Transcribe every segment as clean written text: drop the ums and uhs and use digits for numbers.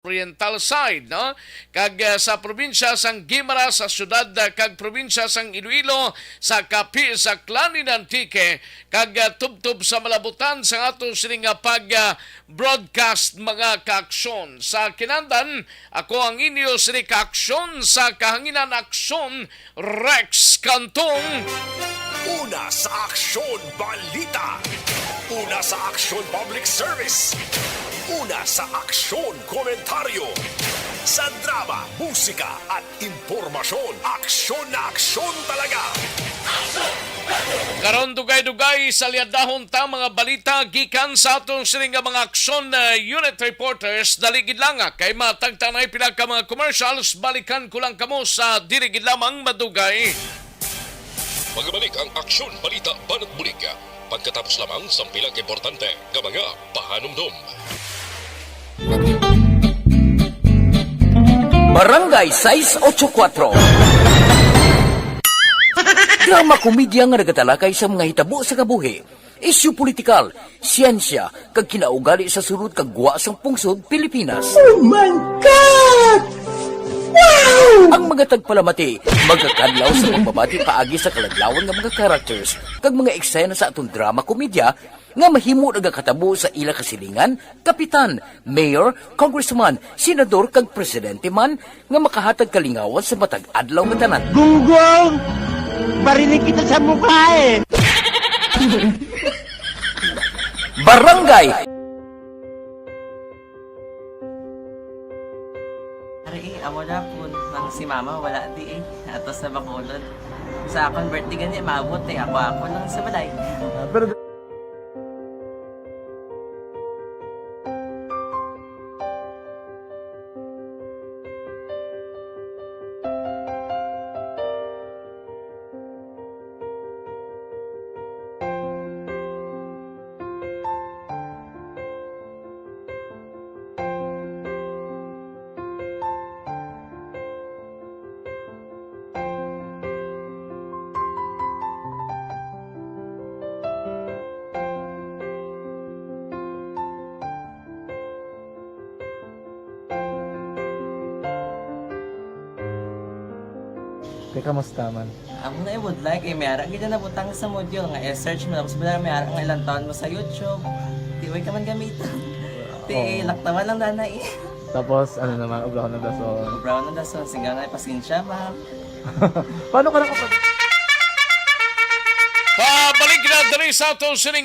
Oriental side, no? Kag sa probinsya sang Guimaras, sa syudad kag probinsya sang Iloilo, sa Capi, sa Clani ng Antique, kag tubtub sa malabutan sa ato sining pag broadcast mga kaaksyon. Sa kinandan, ako ang inyo sini kaaksyon sa kahanginan aksyon Rex Cantong. Una sa Aksyon Balita. Una sa Aksyon Public Service. Una sa Aksyon Komentaryo. Sa drama, musika at impormasyon. Aksyon na aksyon talaga. Karon dugay-dugay sa liadahon ta mga balita gikan sa atong sining mga aksyon unit reporters daligid lang kay matagtanay pila ka mga commercials. Balikan ko lang kamo sa dirigid lamang madugay. Magbalik ang Aksyon Balita Banat Bulig. Pagkatapos lamang sa pilang importante ng mga pahanumdum. Barangay 684. Drama komedya nga nagatalakay sa mga hitabo sa kabuhi, isyu politikal, siyensya, kag kinaugali sa sulod kag guwa sang pungsod Pilipinas. Oh my God! Wow! Ang mga tagpalamati magkakadlaw sa pagbabati paagi sa kaladlawan nga mga characters kag mga eksena sa atong drama komedya nga mahimo nagakatabo sa ila kasilingan, kapitan, mayor, congressman, senador kag presidente man nga makahatag kalingawan sa matag adlaw nga tanan. Gunggong! Barinig kita sa mukha eh! Barangay Ari, amo na po. Nang si mama, wala di eh. Atos na bakulod. Sa akong birthday ganyan, maabot eh. Ako lang sa balay. Pero kamusta man? Amo na would like eh. Mayara ganyan na butang sa module. Nga search mo. Tapos bala mayara nga ilang taon mo sa YouTube. Tiway ka man gamitan. Ti, laktaman lang nanay eh. Tapos, ano naman, ubra ko ng daso. Brown na daso. Sigaw na pasensya, ma'am. Paano ka nakapag... Pabalik na diri sa ato sining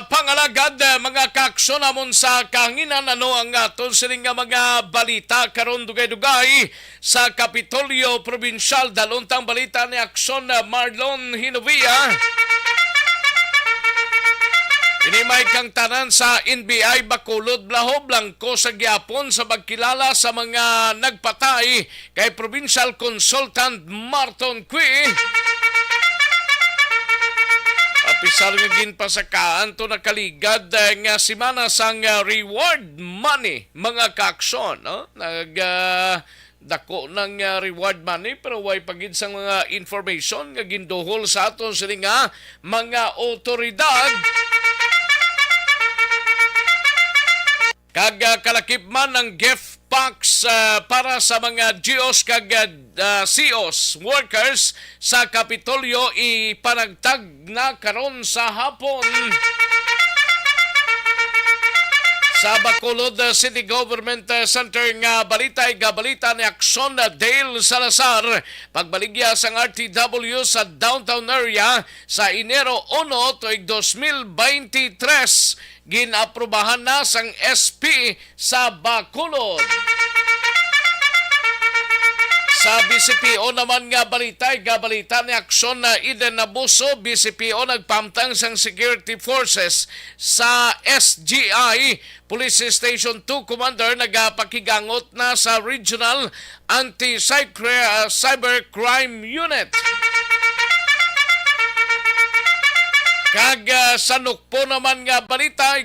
pangalagad mga kaaksyon namon sa kahanginan ano ang ato sining mga balita karon dugay-dugay sa Kapitolyo Provincial daluntang balita ni Aksyon Marlon Hinovia. Inimay kang tanan sa NBI Bacolod Blaho Blanco sa gyapon sa pagkilala sa mga nagpatay kay Provincial Consultant Marton Cui. Pisar nga ginpasakaan to nakaligad nga simana sang reward money mga kaaksyon, no? Dako ng reward money pero way pagid sang mga information nga ginduhol sa aton sila nga mga otoridad. Kag kalakip man ng gift packs para sa mga GOs kag COs workers sa Kapitolyo ipanagtag na karon sa hapon. Sa Bacolod City Government Center nga balita gabalita ni Aksyon Dale Salazar pagbaligya sang RTW sa downtown area sa Enero 1 tuig 2023 ginaprubahan na sang SP sa Bacolod. Sa BCPO naman nga balita ni Aksyon na Eden Abuso, BCPO nagpamtang sang security forces sa SGI Police Station 2 Commander nagapakigangot na sa Regional Anti-Cybercrime Unit. Kag sa Nukpo naman nga balita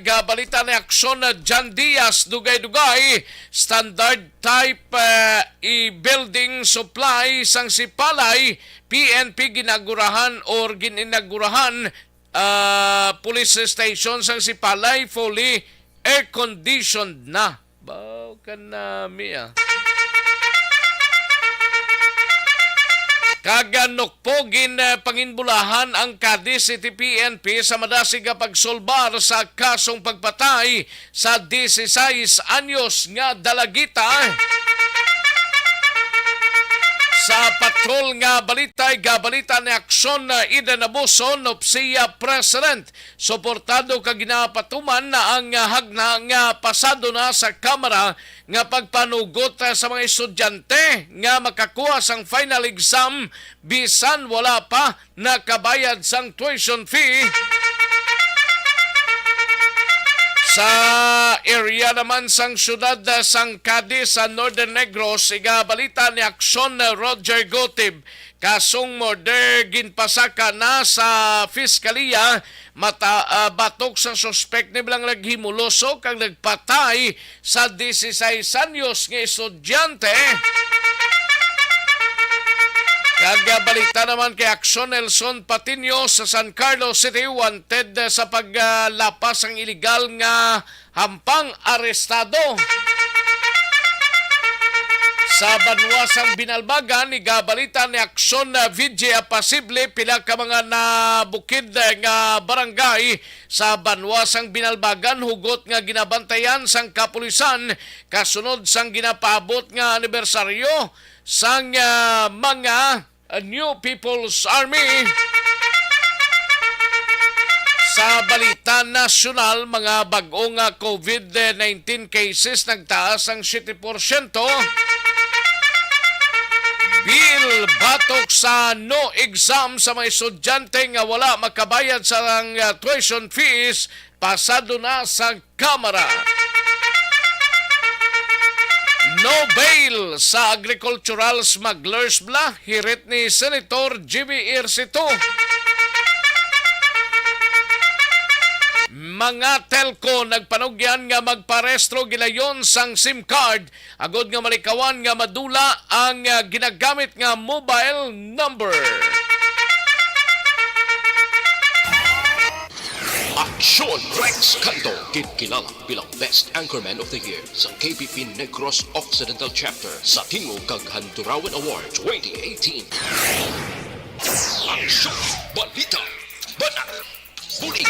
ni Aksyon na John Diaz dugay-dugay standard type building supply sang sipalay PNP ginagurahan or gininagurahan police station sang sipalay fully air conditioned na Bao ka nami Kaganokpogin panginbulahan ang Cadiz City PNP sa madasig nga pagsolbar sa kasong pagpatay sa 16 anyos nga dalagita. Sa patrol nga balita, gabalita ni Aksyon na Ida Nabuson, Nopsia President. Suportado ka ginapatuman na ang hagna nga pasado na sa Kamara nga pagpanugot sa mga estudyante nga makakuha sang final exam bisan wala pa nakabayad sang tuition fee. Sa area naman sang syudad sang Cadiz sa Northern Negros, igabalita ni Aksyon Roger Gotib, kasong murder ginpasaka na sa Fiskalia batok sa suspect ni bilang naghimuloso kang nagpatay sa 16 anyos nga estudyante. Kagabalita naman kay Aksyon Nelson Patino sa San Carlos City, wanted sa paglapas ang iligal nga hampang arestado. Sa Banwasang Binalbagan, igabalita ni Aksyon na Vidya Pasible pila ka mga nabukid nga barangay sa Banwasang Binalbagan, hugot nga ginabantayan sang kapulisan kasunod sang ginapaabot nga anibersaryo sang mga New People's Army. Sa balita nasyonal, mga bagong COVID-19 cases nagtaas ang 7%. Bill batok sa no exam sa mga estudyante nga wala makabayad sa tuition fees, pasado na sa Kamara. No bail sa agricultural smugglers bla, hirit ni Senator Jimmy Ircito. Mga telco nagpanugyan nga magparestro gilayon sang SIM card agod nga malikawan nga madula ang ginagamit nga mobile number. Aksyon Rex Canto, kilala bilang Best Anchorman of the Year sa KBP Negros Occidental Chapter sa Tingog kag Handurawan Award 2018. Aksyon Balita Banat Bulig.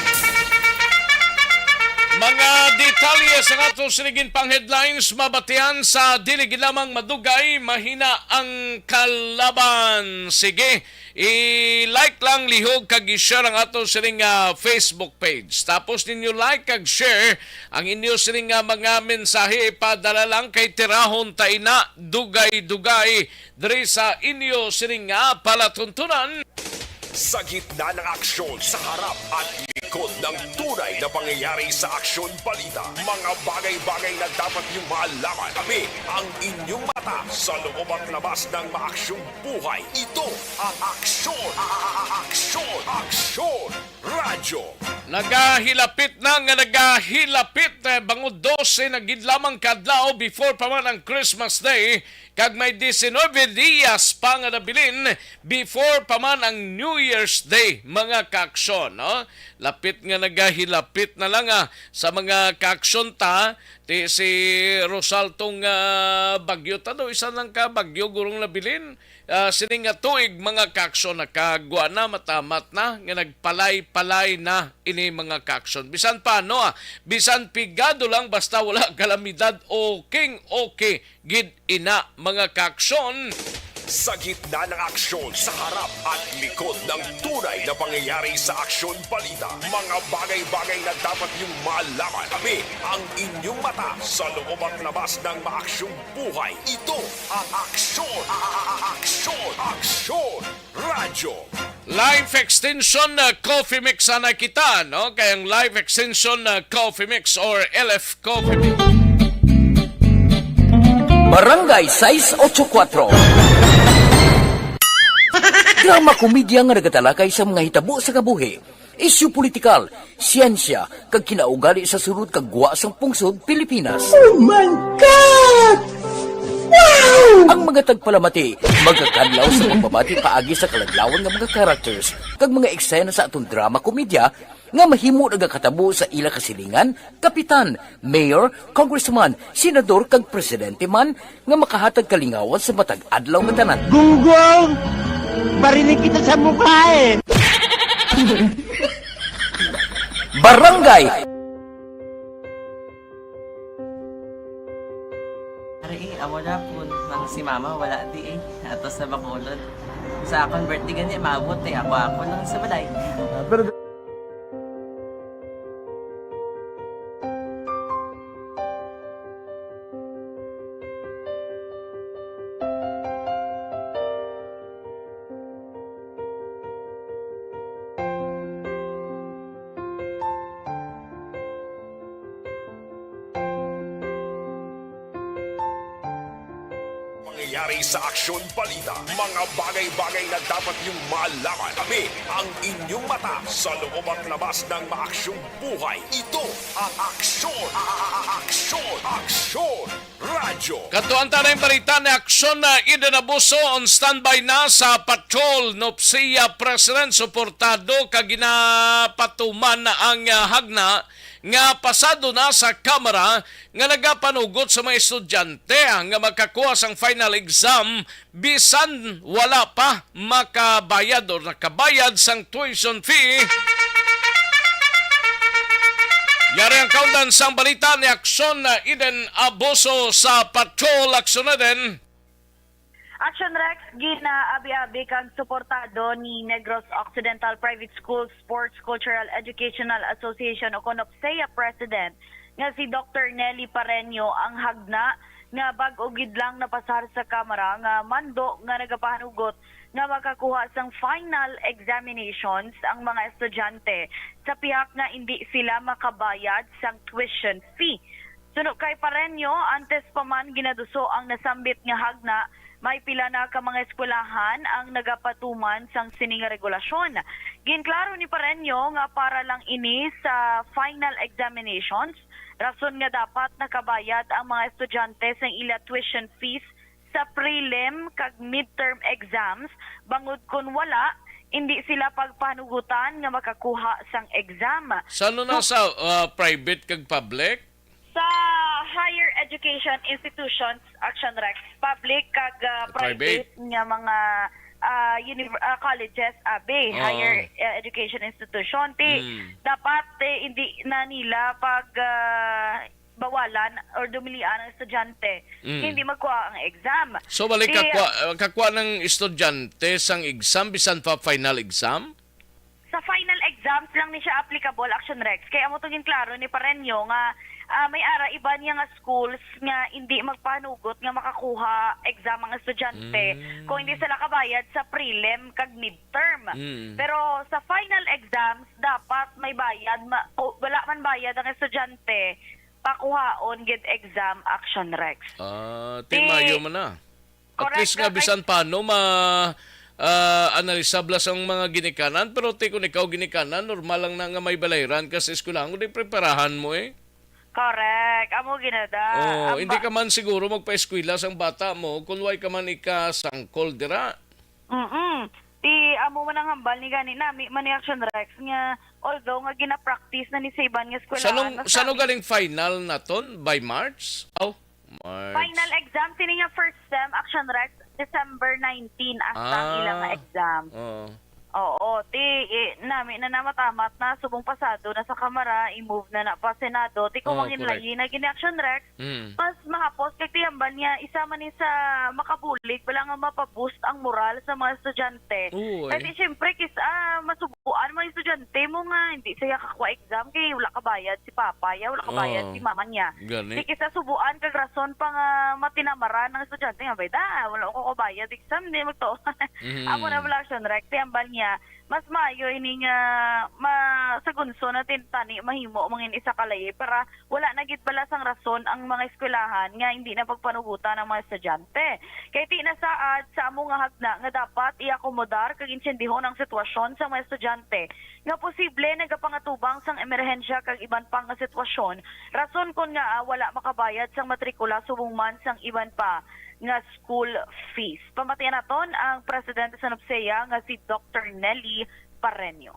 Mga detalye sa ato sinigin pang headlines, mabatian sa dilig lamang madugay, mahina ang kalaban. Sige, i-like lang lihog kag i-share ang ato sining Facebook page. Tapos ninyo like kag share ang inyo sining mga mensahe, ipadala lang kay Tirahon Taina, dugay-dugay diri sa inyo sining palatuntunan. Sa gitna ng aksyon, sa harap at likod ng tunay na pangyayari sa Aksyon Balita, mga bagay-bagay na dapat niyong malaman. Kami ang inyong mata sa loob at labas ng maaksyong buhay. Ito ang Aksyon! Aksyon! Aksyon! Radyo! Nagahilapit bangod 12 na gidlamang kadlaw before pa man ang Christmas Day, kag may 19 días pa nga nabilin before pa man ang New Year's Day, mga kaaksyon. No? Lapit nga nagahilapit na lang sa mga kaaksyon ta. Si Rosaltong bagyo ta do, isa lang ka bagyo gurong nabilin. Sining nga tuig mga kaaksyon nakagwa na, matamat na, nga nagpalay-palay na ini mga kaaksyon. Bisan pa, bisan pigado lang, basta wala kalamidad, okay gid ina mga kaaksyon. Sa gitna ng aksyon, sa harap at likod ng tunay na pangyayari sa Aksyon Balita, mga bagay-bagay na dapat niyong malaman. Kami ang inyong mata sa loob at labas ng maaksyong buhay. Ito ang Aksyon! Aksyon! Aksyon! Radyo! Live extension coffee mix na kita, no? Kayang live extension coffee mix or LF coffee mix. Barangay 684. Drama komedya nga nagatalakay sa mga hitabo sa kabuhi, isyu politikal, siyensya, kag kinaugali sa surut kag guwa sang pungsod Pilipinas. Oh my God! Wow! Ang mga tagpalamati, magkakadlaw sa pagbabati paagi sa kalaglawan nga mga characters kag mga eksena sa atong drama komedya nga mahimo nagakatabo sa ila kasilingan, kapitan, mayor, congressman, senador kag presidente man nga makahatag kalingawan sa matag adlaw nga tanan. Gunggong! Barinig kita sa mukha eh! Barangay Ari, amo na po. Nang si mama, wala di eh. Ato sa Bacolod. Sa akong birthday ganyan, maabot eh. Ako lang sa balay. Pangyayari sa Aksyon Balita, mga bagay-bagay na dapat niyong malaman. Kami ang inyong mata sa loob at labas ng maaksyong buhay. Ito ang Aksyon! Aksyon! Aksyon! Radyo! Katuan tanay balita ni Aksyon na Idanabuso on standby na sa patrol Nopsia President suportado kag ginapatuman na ang hagna nga pasado na sa Kamara nga nagapanugot sa mga estudyante nga makakuha sang final exam bisan wala pa makabayad o nakabayad sang tuition fee. Yari ang kaundan sang balita ni Aksyon na Iden Abuso sa patrol aksyon na din. Action Rex, gina-abi-abi kang suportado ni Negros Occidental Private School Sports Cultural Educational Association o CONOPSEA President nga si Dr. Nelly Pareño ang hagna nga bag-o gidlang napasar sa Kamara nga mando nga nagapahanugot nga makakuha sang final examinations ang mga estudyante sa pihak nga hindi sila makabayad sang tuition fee. Suno kay Pareño, antes pa man ginaduso ang nasambit nga hagna, may pila na ka mga eskwelahan ang nagapatuman sang sining regulasyon. Ginklaro ni Pareño nga para lang ini sa final examinations, rason nga dapat nakabayad ang mga estudyante sa ila tuition fees sa prelim kag midterm exams, bangod kun wala, hindi sila pagpanugutan nga makakuha sang exam. Sano na sa private kag public? Sa higher education institutions, Action Rex, public kag private nga mga colleges, higher education institution, dapat hindi na nila pag bawalan or dumilian ng estudyante, hindi magkuha ang exam. So balik kakwa ng estudyante sang exam bisan pa final exam? Sa final exams lang ni siya applicable, Action Rex. Kaya mo tugin klaro ni Pareño nga may ara iba niya nga schools nga hindi magpanugot nga makakuha exam ang estudyante kung hindi sila kabayad sa prelim kag midterm. Pero sa final exams dapat may bayad, wala man bayad ang estudyante pakuhaon gid exam, Action Rex. Timayo man na. At least nga bisan paano analisablas ang mga ginikanan, pero kung ikaw ginikanan, normal lang na nga may balayran kasi eskwelahan, kung preparahan mo eh. Correct. Amo ginada. Hindi ka man siguro magpa-eskwela sang bata mo kung way ka man ikasangkol dira. Ti amo man ang hambal ni gani nami man ni Action Rex nga although nga gina-practice na ni sa iban nga eskwelahan. Sano galing final naton by March? March. Final exam sini nga first sem Action Rex December 19 hasta ang ilang exam. Oo, nami na namatamat na subong pasado na sa Kamara, i-move na pa Senado. Kung manginlayi na gini-Action Rex, mas mahapos kay tiyambal niya, isa man ni sa makabulig, wala nga mapaboost ang moral sa mga estudyante. Kasi siyempre, masubuan mga estudyante mo nga, hindi siya kakuha exam, kaya wala kabayad si Papa, wala kabayad si Mama niya. Di kisa subuan, kag rason pa nga matinamaran ng estudyante nga, wala ko kabayad exam, hindi magto. Amo na wala Action Rex, tiyambal niya, mas maayo ini nga sagunso natin tani mahimo mangin isa kalay para wala na gid bala sang rason ang mga eskwelahan nga hindi na pagpanugutan ng mga estudyante. Kay ti na saad sa amo nga hagna nga dapat iakomodar kag insendihon ang sitwasyon sa mga estudyante nga posible nagapangatubang sang emerhensya kag iban pang nga sitwasyon. Rason kon nga wala makabayad sang matrikula subong man sang iban pa nga school fees. Pamatian naton ang presidente sa NUPSEA nga si Dr. Nelly Pareño.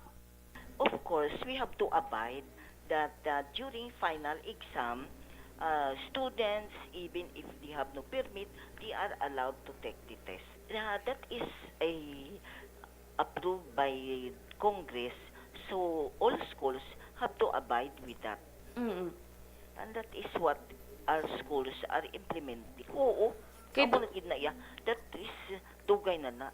Of course, we have to abide that during final exam, students, even if they have no permit, they are allowed to take the test. That is approved by Congress, so all schools have to abide with that. And that is what our schools are implementing. Oo. That is tugay na.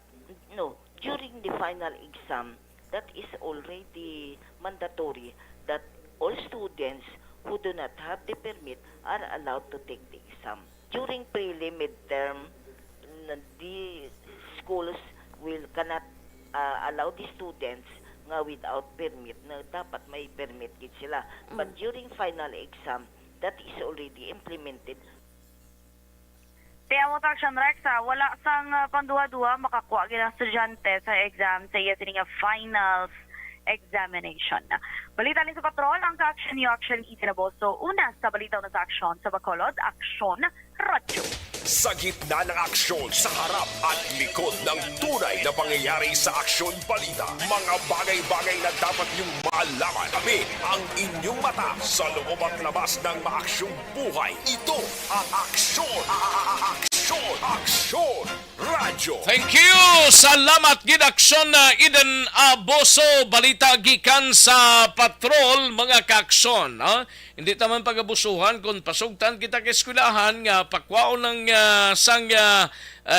No, during the final exam, that is already mandatory that all students who do not have the permit are allowed to take the exam. During prelim midterm, the schools cannot allow the students nga without permit na dapat may permit gid sila. But during final exam, that is already implemented. Kaya mo Action Rex, wala sang panduha-duha makakuha gid ang estudyante sa exam sa iya sining finals examination. Balita ni sa Patrol, ang ka-action ni Action Itinaboso. Una sa balita na sa aksyon sa Bacolod, Aksyon Radyo. Sa gitna ng aksyon, sa harap at likod ng tunay na pangyayari sa Aksyon Balita, mga bagay-bagay na dapat niyong malaman. Kami ang inyong mata sa loob at labas ng maaksyong buhay. Ito ang Aksyon! Aksyon Radyo! Thank you! Salamat gid aksyon na Eden Aboso. Balita gikan sa patrol mga kaaksyon. Hindi taman pagabusuhan kung pasugtan kita ka eskwelahan nga pakwaon ng sang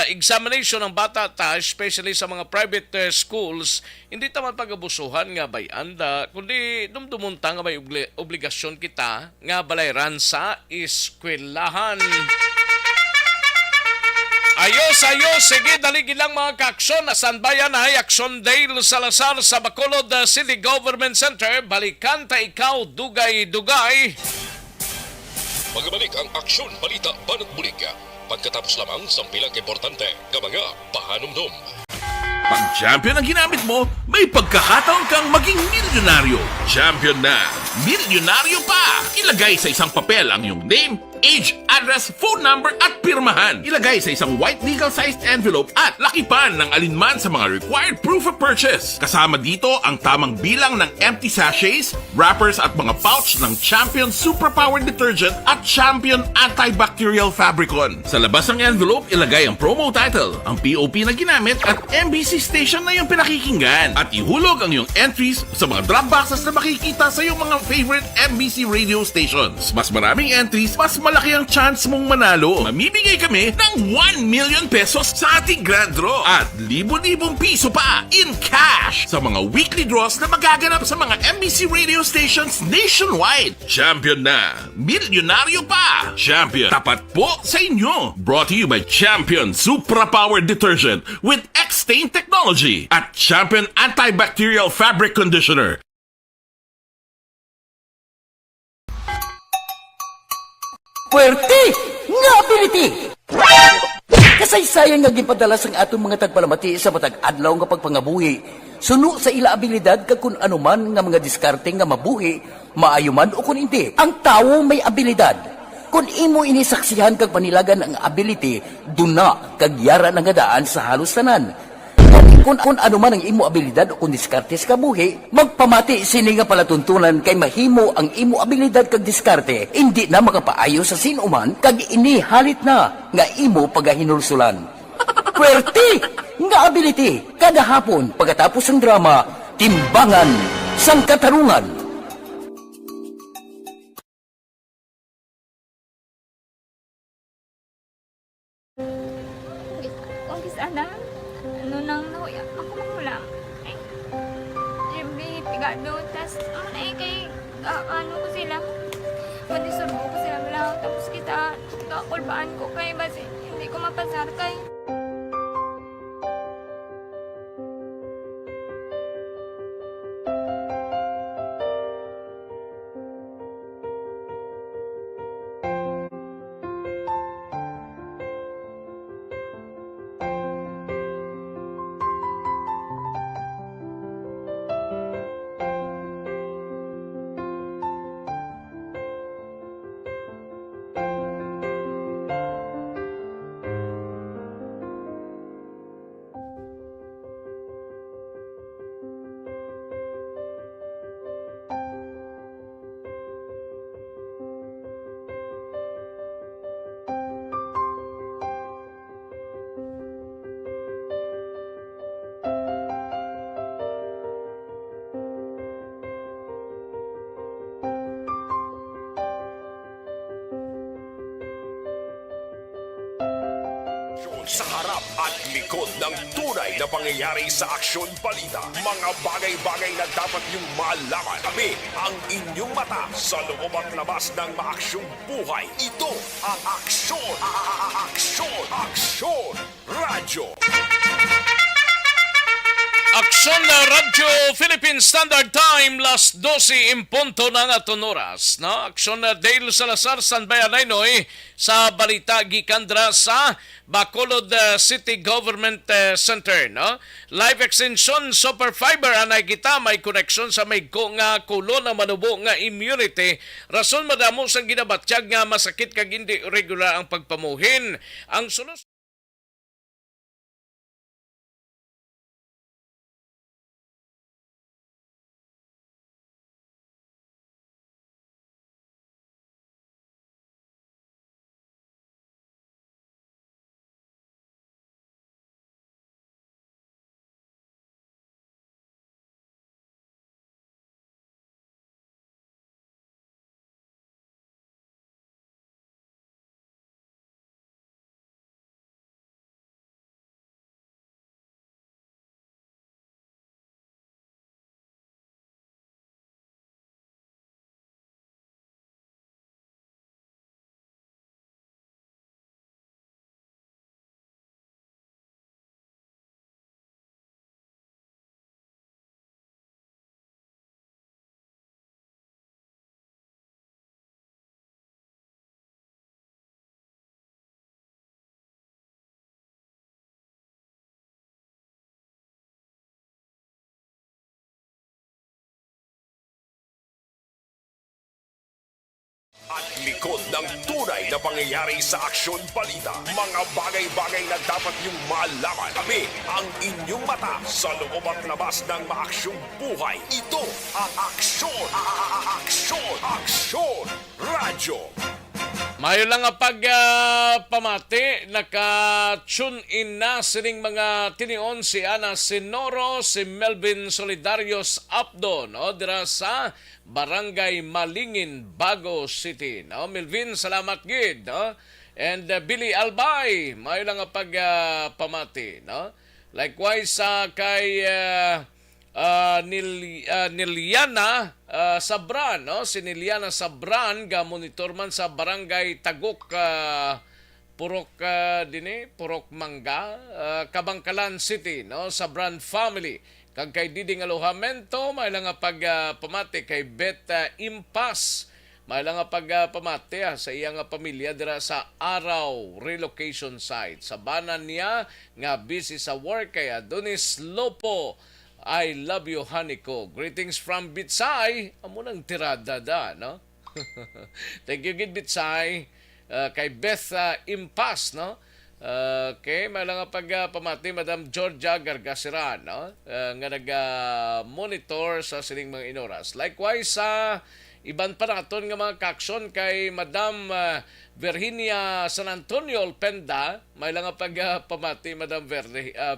examination ng bata ta, especially sa mga private schools. Hindi taman pagabusuhan nga bayanda, kundi dumdumunta nga may obligasyon kita nga balayran sa eskwelahan. Ayos, sige, daligin lang mga kaaksyon. Asan bayan ay Aksyon Dale Salazar sa Bacolod City Government Center. Balikan ta ikaw, dugay-dugay. Magbalik ang Aksyon Balita Banat Bulig. Pagkatapos lamang sa pilang importante ng mga pahanumdum. Pag champion ang ginamit mo, may pagkakataon kang maging milyonaryo. Champion na! Milyonaryo pa! Ilagay sa isang papel ang iyong name, age, address, phone number at pirmahan. Ilagay sa isang white legal-sized envelope at lakipan ng alinman sa mga required proof of purchase. Kasama dito ang tamang bilang ng empty sachets, wrappers at mga pouch ng Champion Superpower Detergent at Champion Antibacterial Fabricon. Sa labas ng envelope, ilagay ang promo title, ang POP na ginamit at MBC station na yung pinakikinggan. At ihulog ang iyong entries sa mga drop boxes na makikita sa iyong mga favorite MBC radio stations. Mas maraming entries, mas malaki ang chance mong manalo. Mamimigay kami ng 1 million pesos sa ating grand draw at libo-libong piso pa in cash sa mga weekly draws na magaganap sa mga MBC radio stations nationwide. Champion na! Milyonaryo pa! Champion, tapat po sa inyo! Brought to you by Champion Supra Power Detergent with X-Stain Technology at Champion Antibacterial Fabric Conditioner. Puwerte nga ability! Kasaysayan nga gipadala sang atong mga tagpalamati sa matag adlaw nga pagpangabuhi. Suno sa ila abilidad kag kun anuman nga mga diskarte nga mabuhi, maayo man o kun hindi. Ang tawo may abilidad. Kung imo inisaksihan kag panilagan ang ability, duna kag yara nga daan sa halos tanan. Kung ano man ang imo abilidad o kung diskarte sa kabuhi, magpamati sini nga palatuntunan kay mahimo ang imo abilidad kag diskarte, hindi na makapaayo sa sinuman kag ini halit na nga imo pagahinulsulan. Puwerte nga ability kada hapon pagkatapos ng drama, Timbangan sang Katarungan. Sana ano nang nauya ako mangulam eh siyempre pigado tas kay ano ko sila manisurbo ko sila lang tapos kita kakulbaan ko kay basi hindi ko mapasar kay sa harap at likod ng tunay na pangyayari sa Aksyon Balita. Mga bagay-bagay na dapat niyong malaman. Kami ang inyong mata sa loob at labas ng maaksyong buhay. Ito ang Aksyon! Aksyon! Aksyon! Radyo! Aksyon na Radyo Philippine Standard Time, las 12 in punto ng aton oras. No? Aksyon na Dale Salazar, Sanbayan Noy, sa balita gikandra sa Bacolod City Government Center. No? Live extension super fiber anay kita may connection sa may nga kulo na manubo nga immunity. Rason madamo sang ginabatyag nga masakit kag hindi regular ang pagpamuhin. Ang solusyon at likod ng tunay na pangyayari sa Aksyon Balita. Mga bagay-bagay na dapat niyong malaman. Kami ang inyong mata sa loob at labas ng maaksyong buhay. Ito ang Aksyon! Aksyon! Aksyon! Radyo! Mayo lang nga pamati, naka-tune in na sining mga tinion si Ana Sinoro, si Melvin Solidarios Apdo, no? Dira sa Barangay Malingin, Bago City. No? Melvin, salamat gid. No? And Billy Albay, mayo lang nga pamati. No? Likewise kay Niliana Sabran, no? Si Niliana Sabran ga monitor man sa Barangay Tagok Purok Purok Mangga, Kabangkalan City, no? Sabran family. Kag kay Diding Alojamento, may lang nga pamati kay Bet Impas. May lang nga pamati sa iyang pamilya dira sa Araw relocation site. Sa banan niya nga busy sa work kay Adonis Lopo. I love you, honey ko. Greetings from Bitsay. Amo nang tirada da, no? Thank you, good Bitsay. Kay Beth Impas, no? Okay, may lang pamati, Madam Georgia Gargasiran, no? Nga nag-monitor sa sining mga inoras. Likewise, iban pa na aton nga mga kaksyon kay Madam Virginia San Antonio Penda. May lang pamati, Madam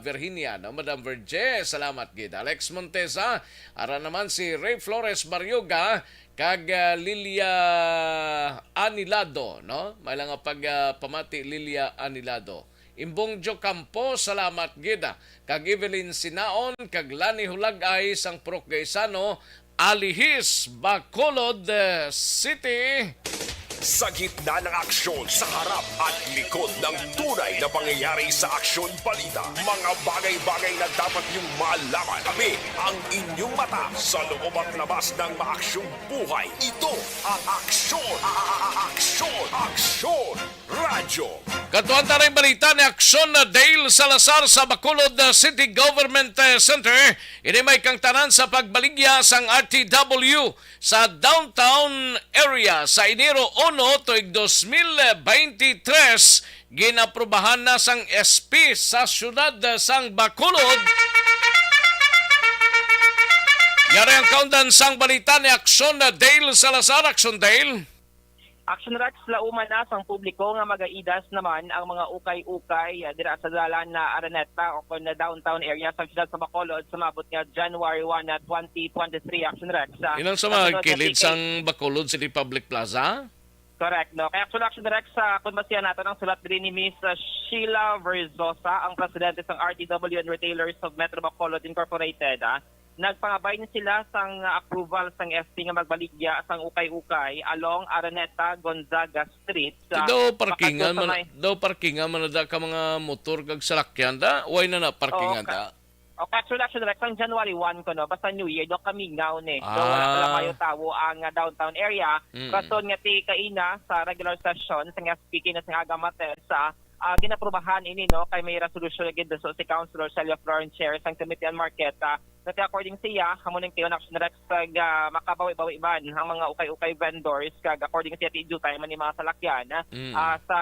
Virginia, no? Madam Verge, salamat gid. Alex Montesa, ara naman si Ray Flores Baryoga, kag Lilia Anilado, no? May lang pamati Lilia Anilado. Imbong Jo Campo, salamat gid. Kag Evelyn Sinaon, kag Lani Hulagay sang Purok Gaisano, Alihis, Bacolod City. Sa gitna ng aksyon, sa harap at likod ng tunay na pangyayari sa Aksyon Balita. Mga bagay-bagay na dapat niyong malaman. Kami ang inyong mata sa loob at labas ng maaksyong buhay. Ito ang Aksyon! Aksyon! Aksyon! Radyo! Katuan taring balita ni Aksyon na Dale Salazar sa Bacolod City Government Center. Ini may kang tanan sa pagbaligya sang RTW sa downtown area sa Enero 1 tuig 2023. Ginaprubahan na sang SP sa syudad sang Bacolod. Yari ang kaundan sang balita ni Aksyon na Dale Salazar. Aksyon Dale. Action Rex, lauman na sang publiko nga magaidas naman ang mga ukay-ukay dira sa dalan na Araneta o na downtown area sa siyudad sa Bacolod sumabot nga January 1 na 2023. Action Rex. Ilang sa mga kilid sang Bacolod City Public Plaza? Correct, no? Kaya actually direct sa kunbasihan nato ng sulat din ni Miss Sheila Verzosa, ang presidente ng RTW and Retailers of Metro Bacolod Incorporated. Nagpangabay na sila sang approval sang FP nga magbaligya sang ukay-ukay along Araneta Gonzaga Street. Daw parkingan man da ka mga motor kag salakyan da. Why na parkingan da? Okay, actually direct sang January 1 ko no, basta New Year do kami ngaw ni. So wala kayo tawo ang downtown area. Kason nga ti kaina sa regular session sang FP na sang Agamates sa ginaprubahan ini no kay may resolution agad so si Councilor Celia Florence Chair sang Committee on Market that according siya hamuning kayo na action direct sa makabawi-bawi man ang mga ukay-ukay vendors kag according siya ti time man ni mga salakyan sa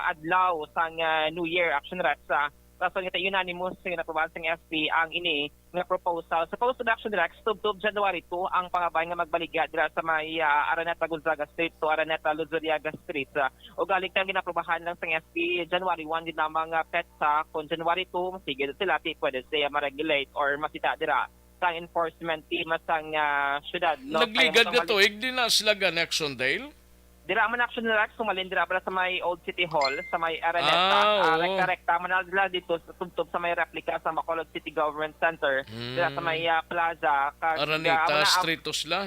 adlaw sang New Year action direct sa kaso nga unanimous sa naprobahan sang FP ang ini nga proposal. Supposed to action direct tub January 2 ang pangabay nga magbaligya dira sa may Araneta Gonzaga Street to Araneta Luzuriaga Street. O galing tang ginaprobahan lang sang FP January 1 din namang petsa kung January 2 sige sila ti pwede siya ma-regulate or masita dira sang enforcement team sang syudad. No? Nagligad ka to, di na sila ga Nexondale? Dira man action direct sumalin dira para sa may Old City Hall sa may Araneta. Rekta man dira dito sa tubtob sa may replica sa Bacolod City Government Center. Dira sa may plaza kag Araneta Street sila.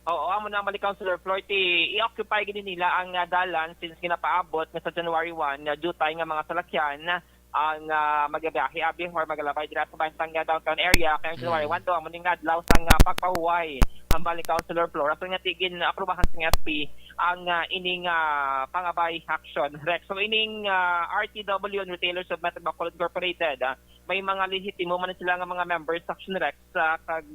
Oo, amo na mali Councilor Floor ti i-occupy gid nila ang dalan since ginapaabot nga sa January 1 due tay nga mga salakyan ang magabiyahe abi or magalabay dira sa bansang downtown area kaya January 1 to amo ning adlaw sang pagpahuway ang balik Councilor Floor aso nga tigin aprobahan sang SP ang ining pangabay action Rex. So ining RTW and Retailers of Metro Bacolod Incorporated may mga lehitimo man sila nga mga members action Rex kag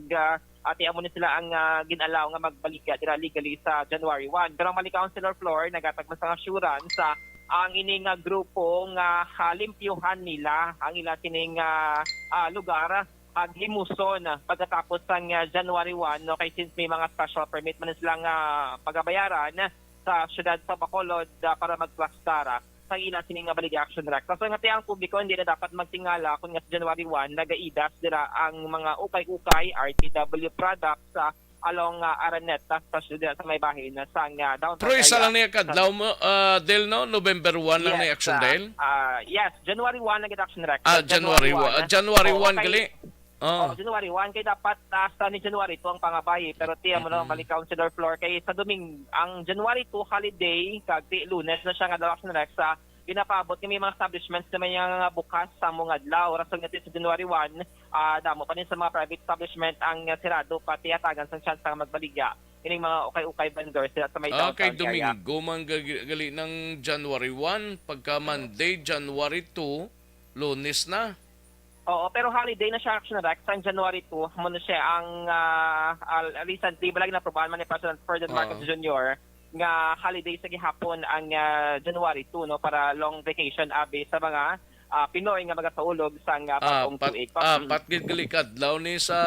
ati amo ni sila ang ginalaw nga magbaligya dira legally sa January 1 pero ang mali Councilor Floor nagatagmas ang assurance ang ining grupo nga halimpyuhan nila ang ila kining lugar ang himuson pagkatapos sang January 1 no kay since may mga special permit man silang pagabayaran sa syudad sa Bacolod para magplastara sa ila sining baligya action direct. So nga ang publiko hindi na dapat magtingala kung nga sa January 1 nagaidas dira ang mga ukay-ukay RTW products along Araneta sa syudad sa may bahin sang downtown. Pero isa lang niya kadlaw mo Del no November 1 lang ni action Del. Yes, January 1 nagit action direct. January 1. January 1 gali. January 1 kay dapat sa ni January 2 ang pangabay pero tiya mo na balik Councilor Floor kay sa ang January 2 holiday kag ti Lunes na siya nga daw action direct sa ginapaabot kami mga establishments na may nga bukas sa mga adlaw rason nga sa January 1 damo pa din sa mga private establishment ang sirado pati atagan sa chance nga magbaligya ining mga ukay-ukay vendors sa may downtown kay area. Domingo man gali ng January 1 pagka Monday January 2 Lunes na. Oo, pero holiday na siya action direct sa January 2 muna siya ang recently balag na aprobahan man ni President Ferdinand Marcos Jr. nga holiday sa gihapon ang January 2 no para long vacation abi sa mga Pinoy nga magasaulog sa bagong tuig. Patgid gali kadlaw ni sa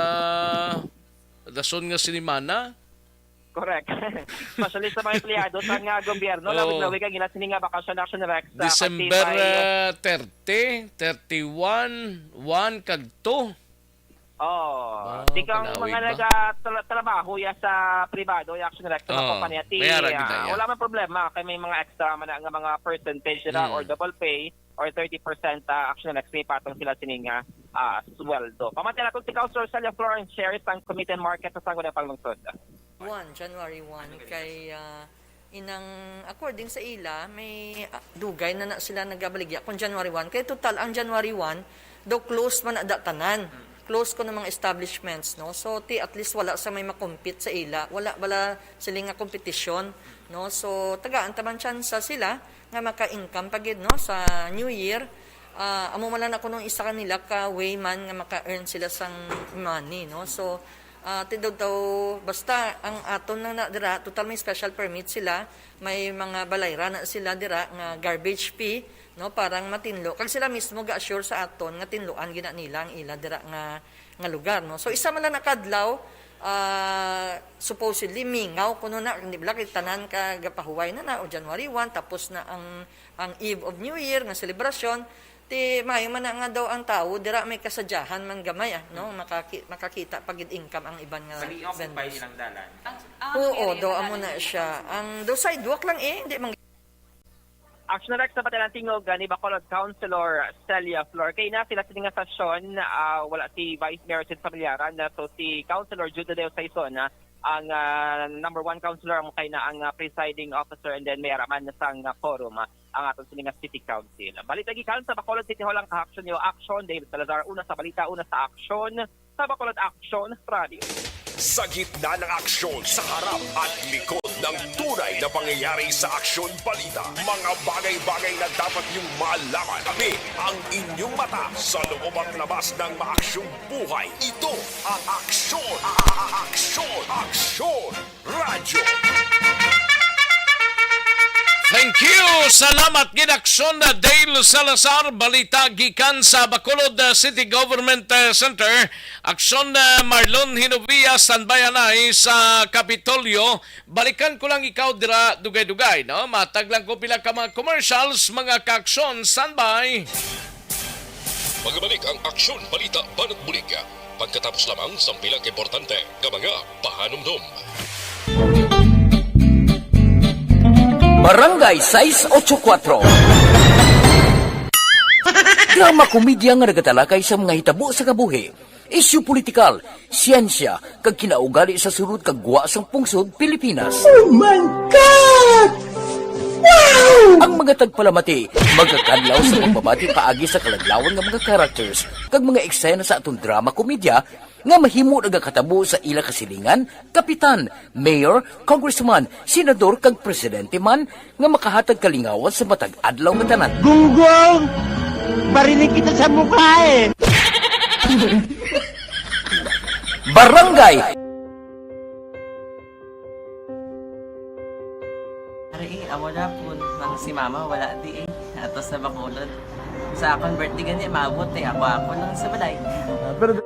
dason nga sinimana. Correct. Especially sa mga empleyado sa nga gobyerno, lawig-lawig ang ila sininga bakasyon action direct sa December 30, 31, 1 kag 2. Di kang mga nagatrabaho ya sa privado, yung action direct sa kumpanya. Wala man problema kay may mga extra man nga mga percentage na or double pay or 30% action direct pay patong sila sininga sweldo. Pamantay natin si Councilor Celia Florence Chair ang Committee on Market sa Sangguniang Panglungsod. January 1 kay inang according sa ila may dugay na sila nagabaligya kung January 1 kay total ang January 1 do close man ada tanan close ko ng mga establishments no so at least wala sa may makompete sa ila wala bala sila nga competition no so tagaan taman chance sila nga maka-income pagid no sa New Year amo man lang ako nung isa kanila ka way man nga maka-earn sila sang money no so tidaw daw basta ang aton na dira total may special permit sila may mga balayra na sila dira nga garbage fee no parang matinlo kag sila mismo ga-assure sa aton nga tinloan gina nila ang ila dira nga lugar no so isa man lang nakadlaw supposedly mingaw kuno na hindi bala kay tanan ka gapahuway na o January 1 tapos na ang Eve of New Year nga selebrasyon ti mayo man na nga daw ang tao dira may kasadyahan man gamay no makakita pagid income ang iban nga Pag-i-occupy nilang dalan. oo daw amo na siya ang daw sidewalk lang hindi man Action Rex sa Patalang Tingog ni Bacolod Councilor Celia Flor. Kaya na sila sa nga stasyon, wala si Vice Mayor Sid Familiaran, so si Councilor Jude Deo Saison, ang number 1 councilor mo kay na ang presiding officer and then may araman na sang forum ang atong sininga City Council. Balita gikan sa Bacolod City Hall ang ka-action niyo. Action, David Salazar, una sa balita, una sa action sa Bacolod Action Radio. Sa gitna ng aksyon sa harap at likod ng tunay na pangyayari sa Aksyon Balita, mga bagay-bagay na dapat niyong malaman. Kami ang inyong mata sa loob at labas ng maaksyong buhay. Ito ang Aksyon! Aksyon! Aksyon! Radyo! Thank you! Salamat ginaksyon na Dale Salazar, balita gikan sa Bacolod City Government Center. Aksyon na Marlon Hinovia, standby anay sa Kapitolyo. Balikan ko lang ikaw dira dugay-dugay, no? Matag lang ko pila ka mga commercials, mga kaaksyon, standby. Magbalik ang Aksyon Balita Banat Bulig. Pagkatapos lamang sa pilang importante nga mga pahanumdum. Barangay 684. Drama komedya nga nagatalakay sa mga hitabo sa kabuhi. Isyu politikal, siyensya, kag kinaugali sa surut kag guwa sang pungsod Pilipinas. Oh my God! Wow! Ang mga tagpalamati, magkakadlaw sa pagbabati paagi sa kalaglawan ng mga characters kag mga eksena sa atong drama komedya nga mahimo nagakatabo sa ila kasilingan, kapitan, mayor, congressman, senador kag presidente man nga makahatag kalingawan sa matag adlaw nga tanan. Gunggong! Barinig kita sa mukha eh! Barangay Ari, amo na po nang si mama wala di ato sa Bacolod. Sa akong birthday gani maabot ako lang sa balay. Pero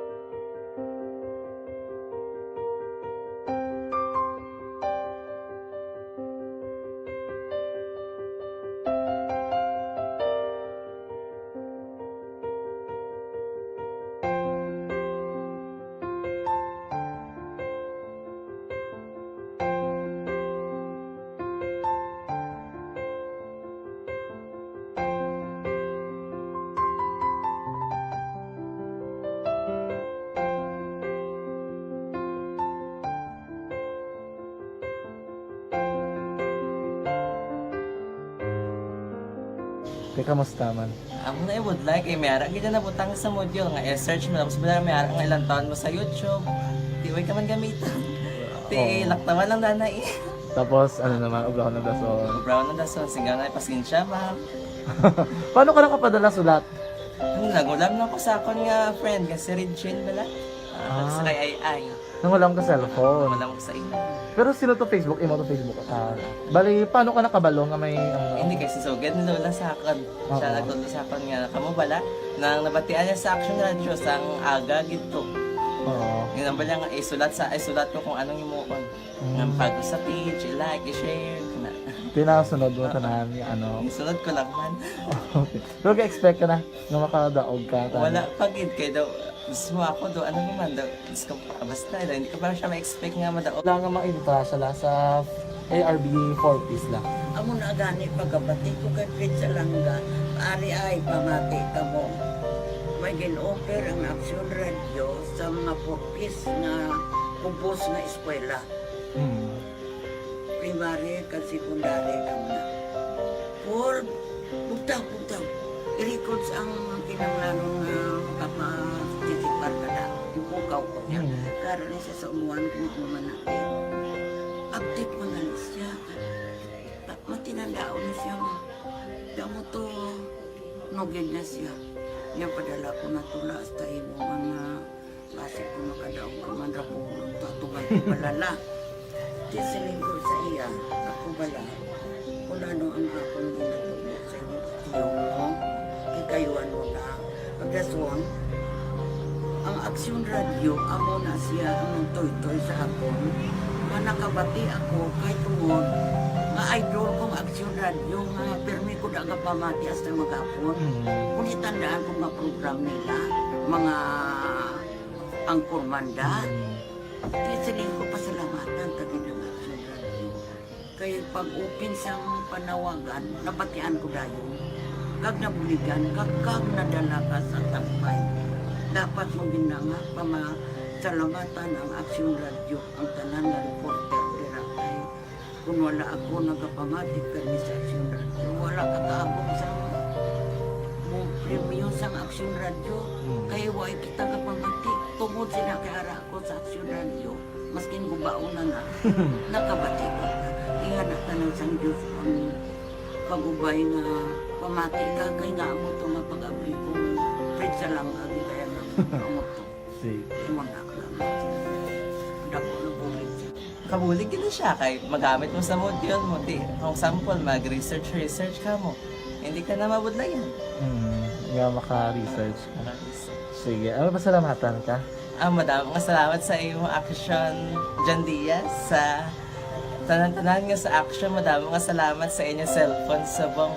kamusta man? Amo na would like may ara gid na butang sa module nga search mo tapos bala may ara nga ilang taon mo sa YouTube. Di way ka man gamitan. Ti laktawan lang nanay. Tapos ano naman, ubra ng dason. Brown na dason singa na pasensya ma'am. Paano ka nakapadala sulat? Nagulam na ko sa akon nga friend kasi Regine bala. Sa kay ay. Nangulam ka cellphone. Walang ko sa inyo. Pero sino to Facebook? Imo to Facebook. Bali, paano ka nakabalo nga may... Hindi kasi so, ganun lola sa akin. Siya nagtulo sa akin nga, kamo bala, nang nabatian niya sa Action Radio sang aga gito. Oo. Yun ang bala nga, isulat ko kung anong imukon. Ng pag sa page, i-like, i-share. Pinasunod mo tanan yung ano. Isunod ko lang man. Okay. Pero ka-expect ka na na makadaog ka. Wala, pagid kayo daw. Gusto mo ako daw, ano naman daw. Gusto ko, basta daw, hindi ko parang siya ma-expect nga madaog. Wala nga maibita siya sa ARB 4Ps lang. Amo na gani pagkabati ko kay Pizza Langga, ari ay pamati ka mo. May gin-offer ang Action Radio sa mga 4Ps na kumpos na eskwela. Primary ka secondary ka na. For bugtaw. I-records ang kinanglanong kapatitipar ka na. Yung kukaw ko niya. Karoon niya siya sa umuwan kung umuman natin. Update mo na siya. Matinandao na siya. Damo to, nugin na siya. Yung padala ko na tula hasta imo mga klase ko makadaong kamandrakulong tatugan ko balala. Di silingkod sa iya, ako bala. Kung ano ang akong ginatulog sa iyo mo, ikayuan mo na. Pagdaswang, ang aksyon radyo, amo na siya ang toy-toy sa akon. Manakabati ako kay tungod nga idol kong aksyon radyo nga permi ko daga pamati hasta magapon. Kung itandaan ko nga program nila, mga angkor manda, tisiling ko pasalamatan tagi ng aksyon radyo. Kaya pag-upin sa panawagan, nabatian ko dayon. Kag nabuligan, kag nadala ka sa tampay. Dapat mo ginanga pamasalamatan ang aksyon radyo, ang tanan nga reporter dira kay kung wala ako nagapamati permi sa aksyon radyo, wala kakaabot sa mong premium sa aksyon radyo, kaya wala kita kapamati tungod sila kay ara ako sa aksyon radyo, maskin gubauna na nakabati ko. Iyan na tanong sa Diyos ang pag-ubay nga pamati ka kay nga mo ito nga pag-abri ko Fred sa lang agi kaya nga mo ito imanak lang dako ng bulit siya Kabulig gina siya kay magamit mo sa module mo. Di, kung sample, mag-research ka mo. Hindi ka na mabudlayan. Nga maka-research ka. Sige, ano ba salamatan ka? Madami nga salamat sa iyong action, John Diaz, sa tanan-tanan nga sa action. Madami nga salamat sa inyong cellphone sa bong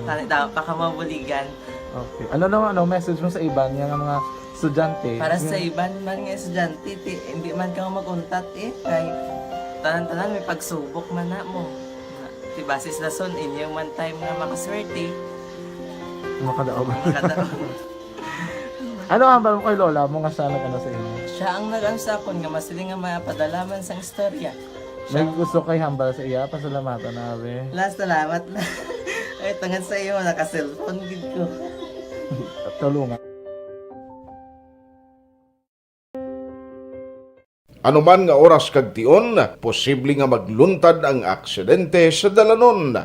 dapat pa ka mabuligan. Okay. Ano message mo sa iban nga mga estudyante? Para sa iban man nga estudyante, hindi man ka maguntat kay tanan-tanan may pagsubok man na mo. Di basis lason inyong man time nga makaswerte. Makadaog. Ano ang mo kay Lola mo nga siya nag-ano sa inyo? Siya ang nag-ansakon nga masiling nga mapadalaman sa istorya. May gusto kay hambal sa iya, pasalamatan na be. Last salamat na. Ay, tangan sa iyo, naka-cellphone gid ko. Tulungan. Ano man nga oras kag tion, posible nga magluntad ang aksidente sa dalanon.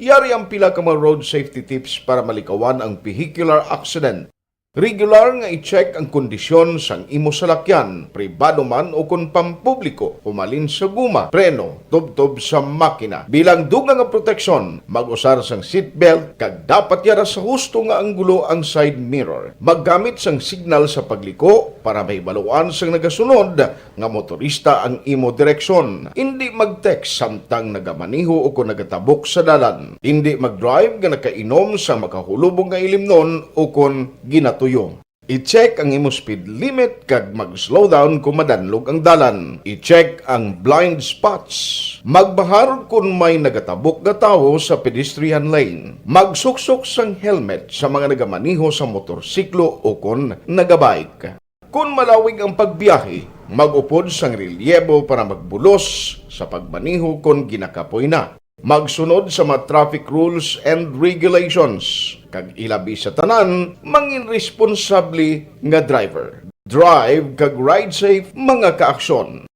Yari ang pila ka mga road safety tips para malikawan ang vehicular accident. Regular nga i-check ang kondisyon sang imo salakyan, pribado man o kung pampubliko, humalin sa guma, preno, tubtob sa makina. Bilang dugang nga proteksyon, mag-usar sang seatbelt, kag dapat yara sa husto nga anggulo ang side mirror. Maggamit sang signal sa pagliko para may baluan sang nagasunod nga motorista ang imo direksyon. Hindi mag-text samtang nagamaniho o kung nagatabok sa dalan. Hindi mag-drive nga nakainom sa makahulubong nga ilimnon o kung ginato tuyo. I-check ang imo speed limit kag mag-slow down kung madanlog ang dalan. I-check ang blind spots. Magbahar kung may nagatabok nga tawo sa pedestrian lane. Magsuksok sang helmet sa mga nagamaniho sa motorsiklo o kung nagabike. Kung malawig ang pagbiyahe, mag-upod sang relyebo para magbulos sa pagmaniho kung ginakapoy na. Magsunod sa mga traffic rules and regulations. Kag ilabi sa tanan, mangin responsable nga driver. Drive kag ride safe mga kaaksyon.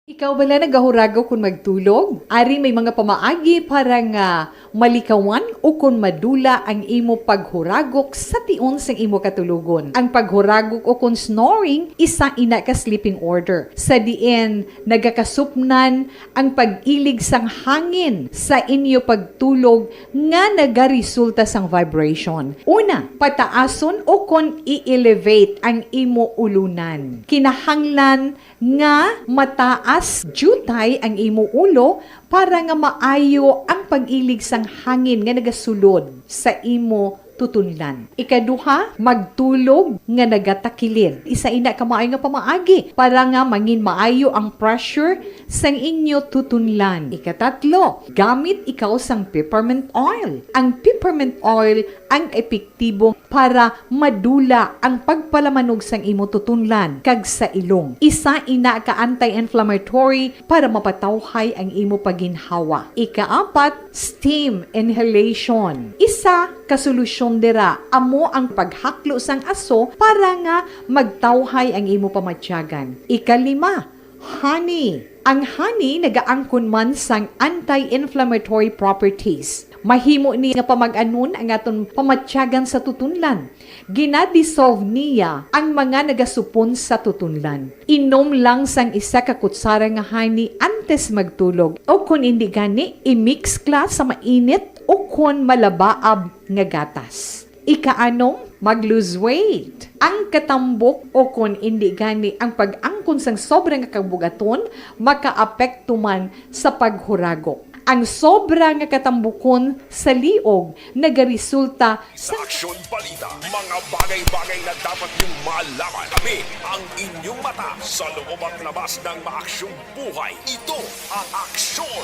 Ikaw bala nagahurago kung magtulog? Ari may mga pamaagi para nga malikawan o kung madula ang imo paghuragok sa tion sang imo katulugon. Ang paghuragok o kung snoring, isa ina ka sleeping order. Sa diin, nagakasupnan ang pag-ilig sang hangin sa inyo pagtulog nga nagaresulta sang vibration. Una, pataason o kung i-elevate ang imo ulunan. Kinahanglan nga mataas jutay ang imo ulo para nga maayo ang pag-ilig sang hangin nga nagasulod sa imo tutunlan. Ikaduha, magtulog nga nagatakilid. Isa ina ka maayo nga pamaagi para nga mangin maayo ang pressure sang inyo tutunlan. Ikatatlo, gamit ikaw sang peppermint oil. Ang peppermint oil ang epektibo para madula ang pagpalamanog sang imo tutunlan kag sa ilong. Isa ina ka anti-inflammatory para mapatawhay ang imo paginhawa. Ikaapat, steam inhalation. Isa ka solusyon dira amo ang paghaklo sang aso para nga magtawhay ang imo pamatyagan. Ikalima, Honey. Ang honey nagaangkon man sang anti-inflammatory properties. Mahimo ni nga pamag-anon ang aton pamatyagan sa tutunlan. Ginadissolve niya ang mga nagasupon sa tutunlan. Inom lang sang isa ka kutsara nga honey antes magtulog. O kung hindi gani, i-mix kla sa mainit o kung malabaab nga gatas. Ika-anom, mag-lose weight. Ang katambok o kung hindi gani ang pag-angkon sang sobrang kabugaton, makaapekto man sa paghuragok. Ang sobra nga katambukon sa liog nagaresulta Sa Aksyon Balita, mga bagay-bagay na dapat niyong malaman. Kami ang inyong mata sa loob at labas ng maaksyong buhay. Ito ang Aksyon!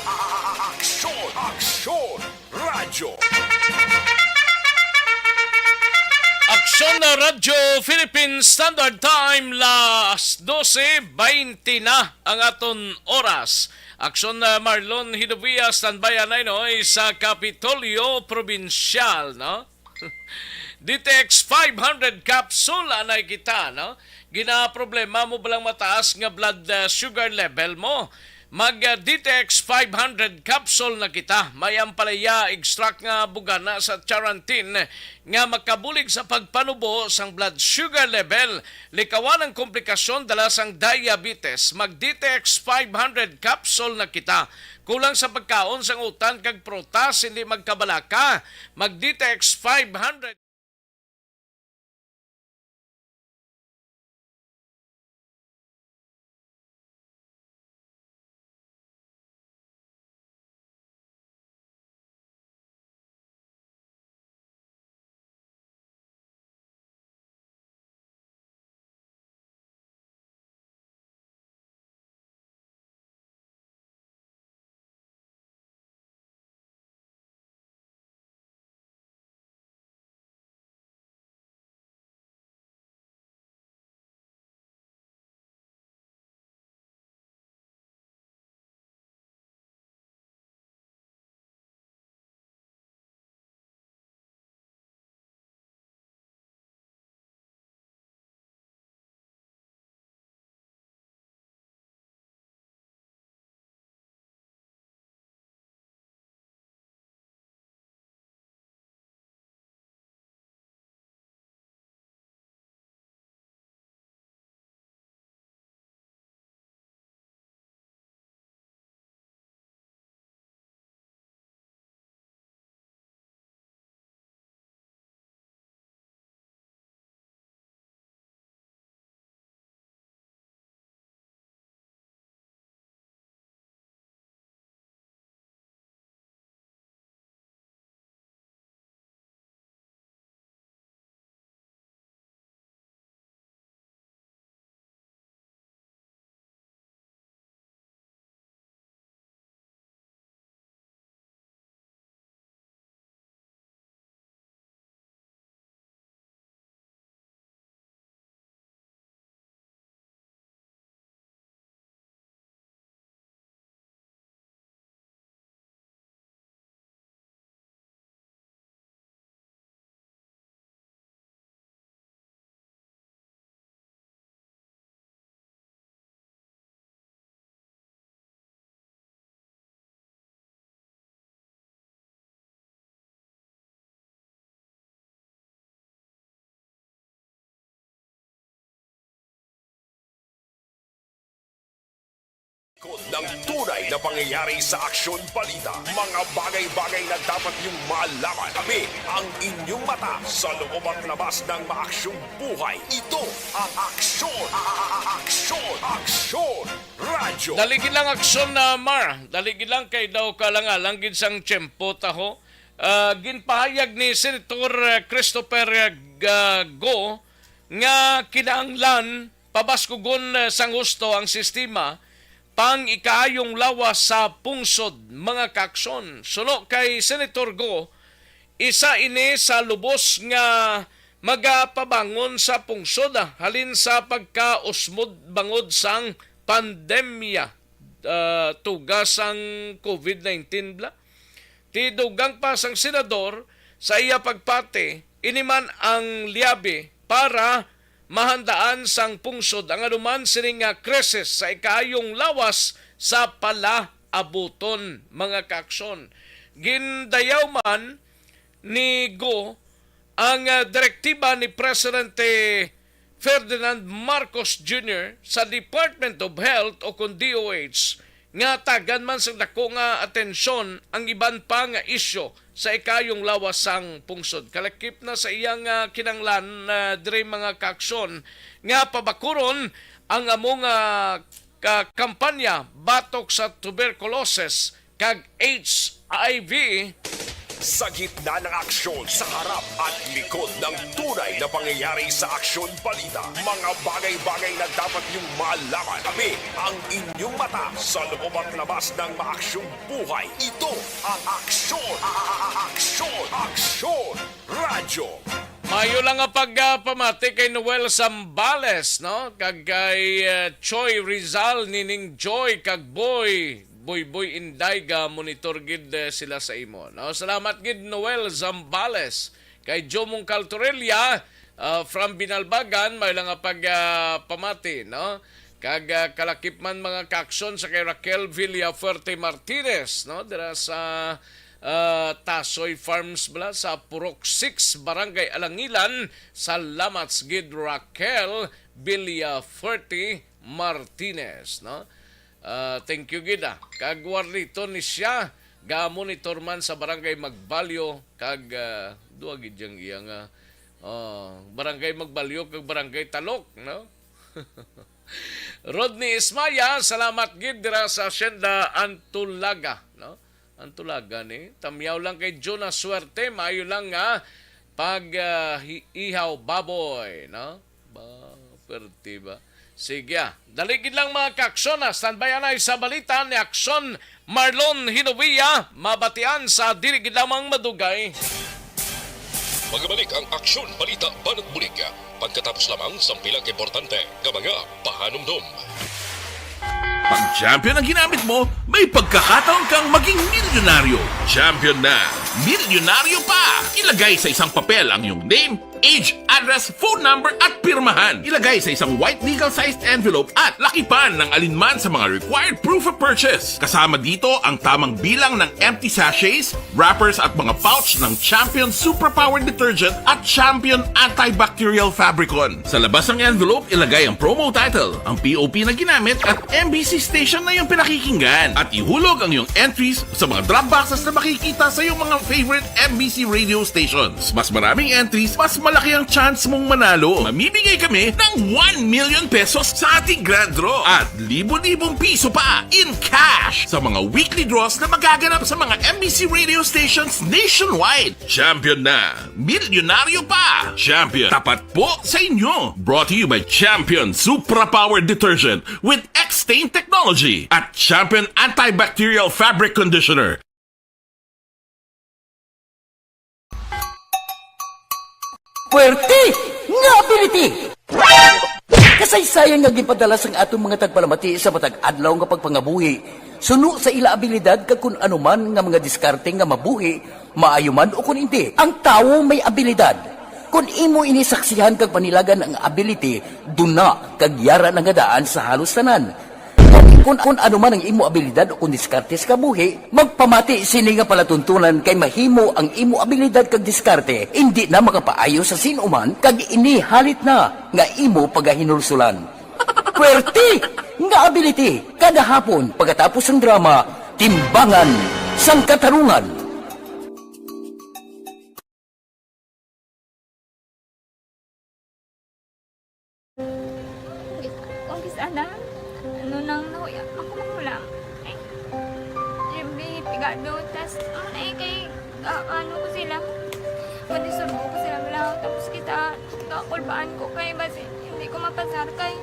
Aksyon! Aksyon! Radyo! Aksyon na Radyo Philippine Standard Time, las 12:20 na ang aton oras. Aksyon na Marlon Hidovia, standby na sa Kapitolyo Provincial, no? DTX 500 capsule anay kita, no? Gina-problema mo balang mataas nga blood sugar level mo. Mag DTX 500 capsule na kita. May ampalaya extract nga bugana sa charantin nga makabulig sa pagpanubo sang blood sugar level. Likawan ang komplikasyon dala sang diabetes. Mag DTX 500 capsule na kita. Kulang sa pagkaon sang utan kag prutas, hindi magkabalaka. Mag DTX 500. Ng tunay na pangyayari sa Aksyon Balita. Mga bagay-bagay na dapat niyong malaman. Kami ang inyong mata sa loob at labas ng maaksyong buhay. Ito ang Aksyon! Aksyon! Aksyon! Radyo! Daligin lang aksyon na Mar. Daligin lang kay daw kalangalang ginsang tiyempo taho. Ginpahayag ni Senator Christopher Go nga kinahanglan pabaskugon sang husto ang sistema pang ikaayong lawas sa pungsod mga kaksyon. Suno kay Senator Go, isa ini sa lubos nga magapabangon sa pungsod halin sa pagkausmod bangod sang pandemya tugas ang COVID-19 bla. Tidugang pa sang senador sa iya pagpate iniman ang liabe para mahandaan sang pungsod ang anuman sining krisis sa ikaayong lawas sa palaabuton mga kaaksyon. Gindayaw man ni Go ang direktiba ni Presidente Ferdinand Marcos Jr. sa Department of Health o kung DOH nga tagan man sa dako nga atensyon ang iban pa nga isyo sa ikayong lawas sang pungsod. Kalakip na sa iyang kinanglan dire mga kaaksyon nga pabakuron ang among kampanya batok sa tuberculosis kag HIV. Sa gitna ng aksyon, sa harap at likod ng tunay na pangyayari sa Aksyon Balita, mga bagay-bagay na dapat niyong malaman. Kami ang inyong mata sa loob at labas ng maaksyong buhay. Ito ang Aksyon! Aksyon! Aksyon! Radyo! Mayo lang nga pagpamati kay Noel Zambales, no? Kag kay Choi Rizal, nining Joy, kag Boy Inday ga monitor gid sila sa imo. No, salamat gid Noel Zambales. Kay Jomong Caltorella from Binalbagan, may lang nga pagpamati, no? Kag kalakip man mga kaaksyon sa kay Raquel Villafuerte Martinez, no? Dira sa Tasoy Farms bala sa Purok 6, Barangay Alangilan. Salamat gid Raquel Villafuerte Martinez, no? Thank you gida. Kag warnito ni siya ga monitor man sa barangay Magbalyo kag duwa gid yang iyang barangay Magbalyo kag barangay Talok, no? Rodney Ismaya, salamat gid dira sa Hacienda Antulaga, no? Antulaga ni tamyaw lang kay Jonas Suerte, maayo lang nga pag ihaw baboy, no? Perte ba? Sige, daligid lang mga kaaksyon. Standby na sa balita ni Aksyon Marlon Hinovia. Mabatian sa diligid lamang madugay. Magabalik ang Aksyon Balita Banat Bulig. Pagkatapos lamang sa pilang importante ng mga pahanumdum. Pag champion ang ginamit mo, may pagkakataon kang maging milyonaryo. Champion na! Milyonaryo pa! Ilagay sa isang papel ang iyong name, age, address, phone number at pirmahan. Ilagay sa isang white legal-sized envelope at lakipan ng alinman sa mga required proof of purchase. Kasama dito ang tamang bilang ng empty sachets, wrappers at mga pouch ng Champion Superpower Detergent at Champion Antibacterial Fabricon. Sa labas ng envelope, ilagay ang promo title, ang POP na ginamit at MBC station na yung pinakikinggan. At ihulog ang iyong entries sa mga drop boxes na makikita sa iyong mga favorite MBC radio stations. Mas maraming entries, mas malaki ang chance mong manalo. Mamimigay kami ng 1 million pesos sa ating grand draw at libo-libong piso pa in cash sa mga weekly draws na magaganap sa mga MBC radio stations nationwide. Champion na! Milyonaryo pa! Champion, tapat po sa inyo! Brought to you by Champion Supra Power Detergent with X-Stain Technology at Champion Antibacterial Fabric Conditioner. Puwerte nga ability! Kasaysayan nga gipadala sang atong mga tagpalamati sa matag adlaw nga pagpangabuhi. Suno sa ila abilidad kag kun anuman nga mga diskarte nga mabuhi, maayo man o kun hindi. Ang tawo may abilidad. Kung imo inisaksihan kag panilagan ang ability, duna kag yara nga daan sa halos tanan. Kung ano man ang imo abilidad o kung diskarte sa kabuhi, magpamati sini nga palatuntunan kay mahimo ang imo abilidad kag diskarte, hindi na makapaayo sa sinuman kag ini halit na nga imo pagahinulsulan. Puwerte nga ability kada hapon pagkatapos ng drama, Timbangan sang Katarungan. Kung kisana, ano nang nahuya, ako makulang. Eh, siyempre, pigado, tas, kay, ano ko sila, manisurbo ko sila lang, tapos kita, kakulbaan ko kay, basi, hindi ko mapasar kay.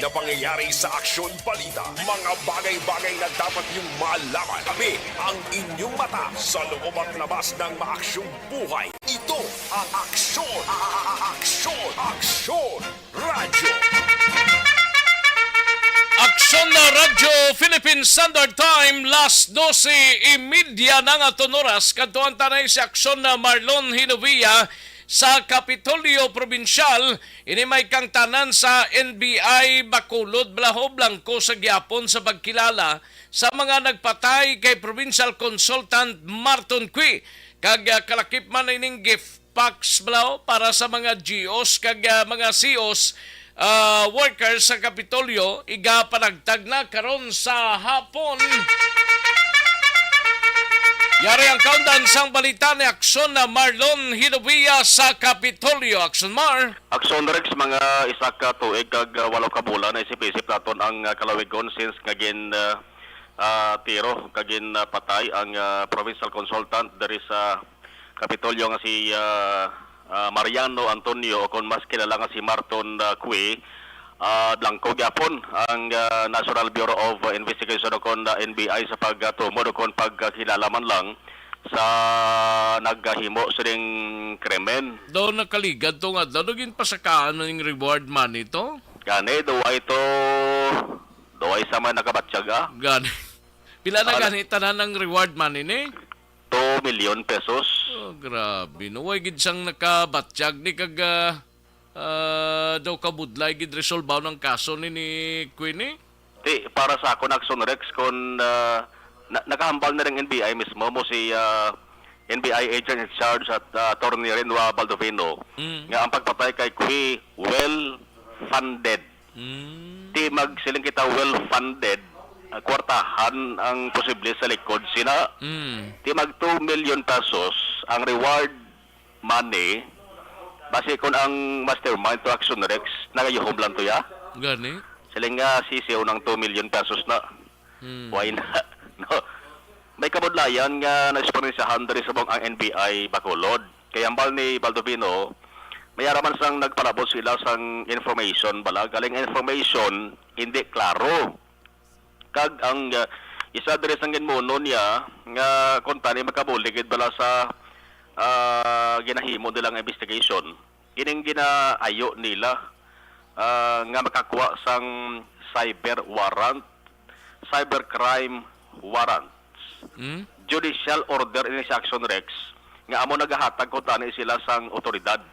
na pangyayari sa Aksyon Balita. Mga bagay-bagay na dapat niyong malaman. Kami ang inyong mata sa loob at labas ng maaksyong buhay. Ito ang Aksyon! Aksyon Radyo! Aksyon na Radyo Philippine Standard Time, last 12:30 na nga oras. Kadtuan tanay si Aksyon na Marlon Hinovia sa Kapitolyo Provincial. Ini may kang tanan sa NBI Bacolod, Blaho Blanco sa Gyapon sa pagkilala sa mga nagpatay kay Provincial Consultant Marton Cui. Kag kalakip man ining gift packs Blaho para sa mga GOs kag mga COs workers sa Kapitolyo. Iga panagtag na karon sa hapon. Yari ang countdown sang balita ni Aksyon na Marlon Hinovia sa Kapitolyo. Aksyon Mar. Aksyon Rex, mga isa ka tuig kag 8 ka bulan na isip-isip naton ang kalawigon since kagin tiro kagin patay ang provincial consultant dari sa Kapitolyo nga si Mariano Antonio o kung mas kilala nga si Marton Cui Blanco Gyapon ang National Bureau of Investigation o kung NBI sa pagtumod o kung pagkilala man lang sa naghahimo sa ring krimen. Doon nakaligad to nga, doon pasakaan ng reward money to? Gani, duwa ito, duwa isa man nakabatsaga. Gani. Pila na gani tanan ng reward money ni? 2 million pesos. Oh, grabe. No, way gid sang nakabatsyag ni kag daw kabudlay gid resolve ng kaso ni Queenie. Para sa ako Aksyon Rex kung nakahambal na rin NBI mismo mo si NBI agent in charge at Attorney Renua Baldovino nga ang pagpatay kay Cui well funded. Ti magsiling kita well funded kwartahan ang posible sa likod sina. Ti mag 2 million pesos ang reward money base kon ang mastermind to Aksyon Rex nagayuhom lang to ya. Gani. Siling nga sisiw ng 2 million pesos na. Why na? No. May kabudlayan nga na-sponsorsahan dari sa ang NBI Bacolod. Kaya ang bal ni Baldovino, may araman sang nagpalabot sila sang information bala. Galing information, hindi klaro. Kag ang isa dari sang ginmuno niya nga kontani makabuligid bala sa ginahimo nilang investigation. Kining ginaayo nila nga makakuha sang cybercrime warrants. Judicial order ini sa Aksyon Rex nga amo nagahatag ko tani sila sang otoridad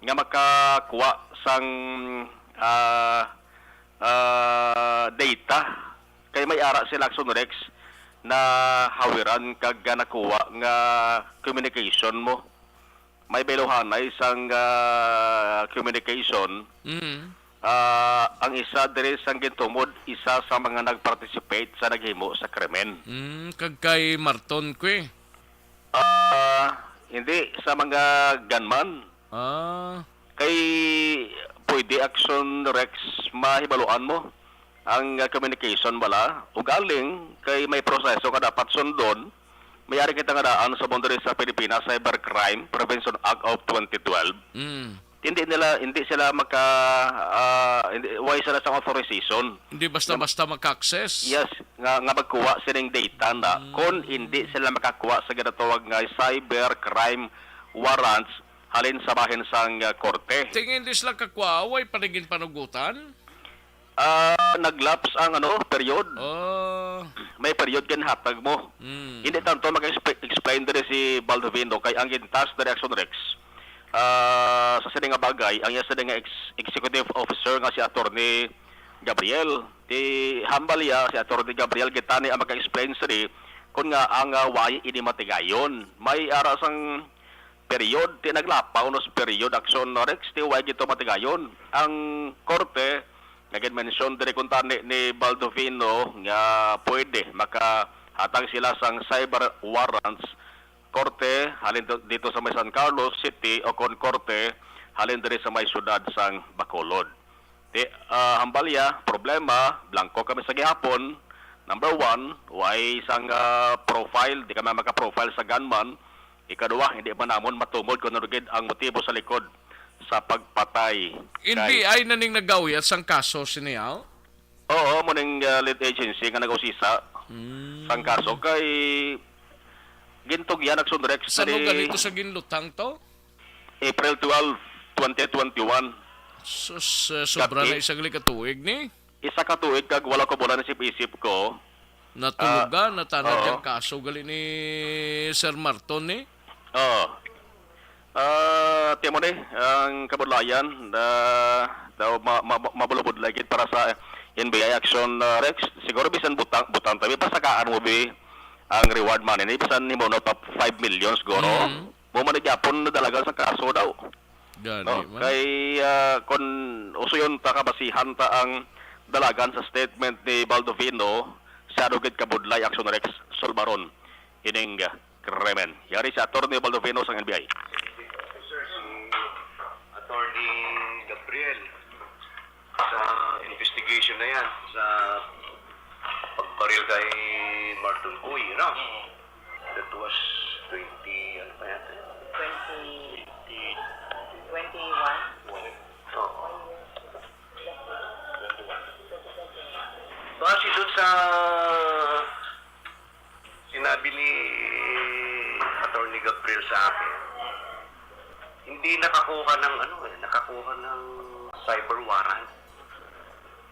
nga makakuha sang data kay may ara sila Aksyon Rex na hawiran kag nakuha nga communication mo. May belohanay sang communication. Ang isa diri sang gintumod isa sa mga nagparticipate sa naghimo sa krimen. Kag kay Marton Cui. Hindi sa mga gunman. Kay pwede Aksyon Rex mahibaluan mo ang communication bala ug aling kay may proseso ka dapat sundon. Mayari kita nga daan sa boundary sa Pilipinas Cybercrime Prevention Act of 2012. Hindi sila why sila sa authorization. Hindi basta-basta maka-access. Yes, nga magkuha silang data na kung hindi sila makakuha sa ginatawag nga cybercrime warrants halin sa bahin sang korte. Tingin di sila kakuha, way panigin panugutan? Naglaps ang period. May period kan hatag mo. Hindi tanto mag-explain diri si Baldovino kay ang gintas dari Aksyon Rex. Sa sining nga bagay, ang iya sining nga executive officer nga si Attorney Gabriel. Ti hambal ya si Attorney Gabriel gitani ang maka-explain siri kun nga ang way ini matigayon. May ara sang period ti naglapaw no period Aksyon Rex ti way gito matigayon. Ang korte nag-mention diri kun tani ni Baldovino nga pwede makahatag sila sang cyber warrants korte halin dito sa may San Carlos City o kon korte halin diri sa may syudad sang Bacolod. Hambalya, problema, blanco kami sa gihapon. Number 1, way isang profile, di kami maka-profile sa gunman. Ikaduha, hindi pa namon matumod kung narugid ang motibo sa likod sa pagpatay. NBI na ning nagawiyat sang kaso siniyaw? Oo, mo ning lead agency nga nag-usisa sang kaso kay gintog yan nagsunrex Sa lugar dito sa ginlutang to? April 12, 2021. Sus, sobra na isang likatuig ni? Isa ka tuig kag wala ko bola isip-isip ko. Natulugan, natanad yung kaso gali ni Sir Marton ni? Oo. Timo ni, ang kabudlayan, daw mabulubod lagi para sa NBI Action Rex. Siguro bisan butang tabi, pasakaan mo bi ang reward money ni bisan ni mo no top 5 million siguro. Mo man gyapon na dalaga sa kaso daw. Gani man. Kay kon uso yun ta kabasihan ta ang dalagan sa statement ni Baldovino sa Advocate Kabudlay Action Rex Solbaron ining krimen. Yari sa Attorney Baldovino sa NBI. Attorney Gabriel sa investigation na yan sa pagbaril kay Martin Uy, no? That was 20, ano pa yan? 21. Oo. Base doon sa sinabi ni Attorney Gabriel sa akin, hindi nakakuha ng nakakuha ng cyber warrant.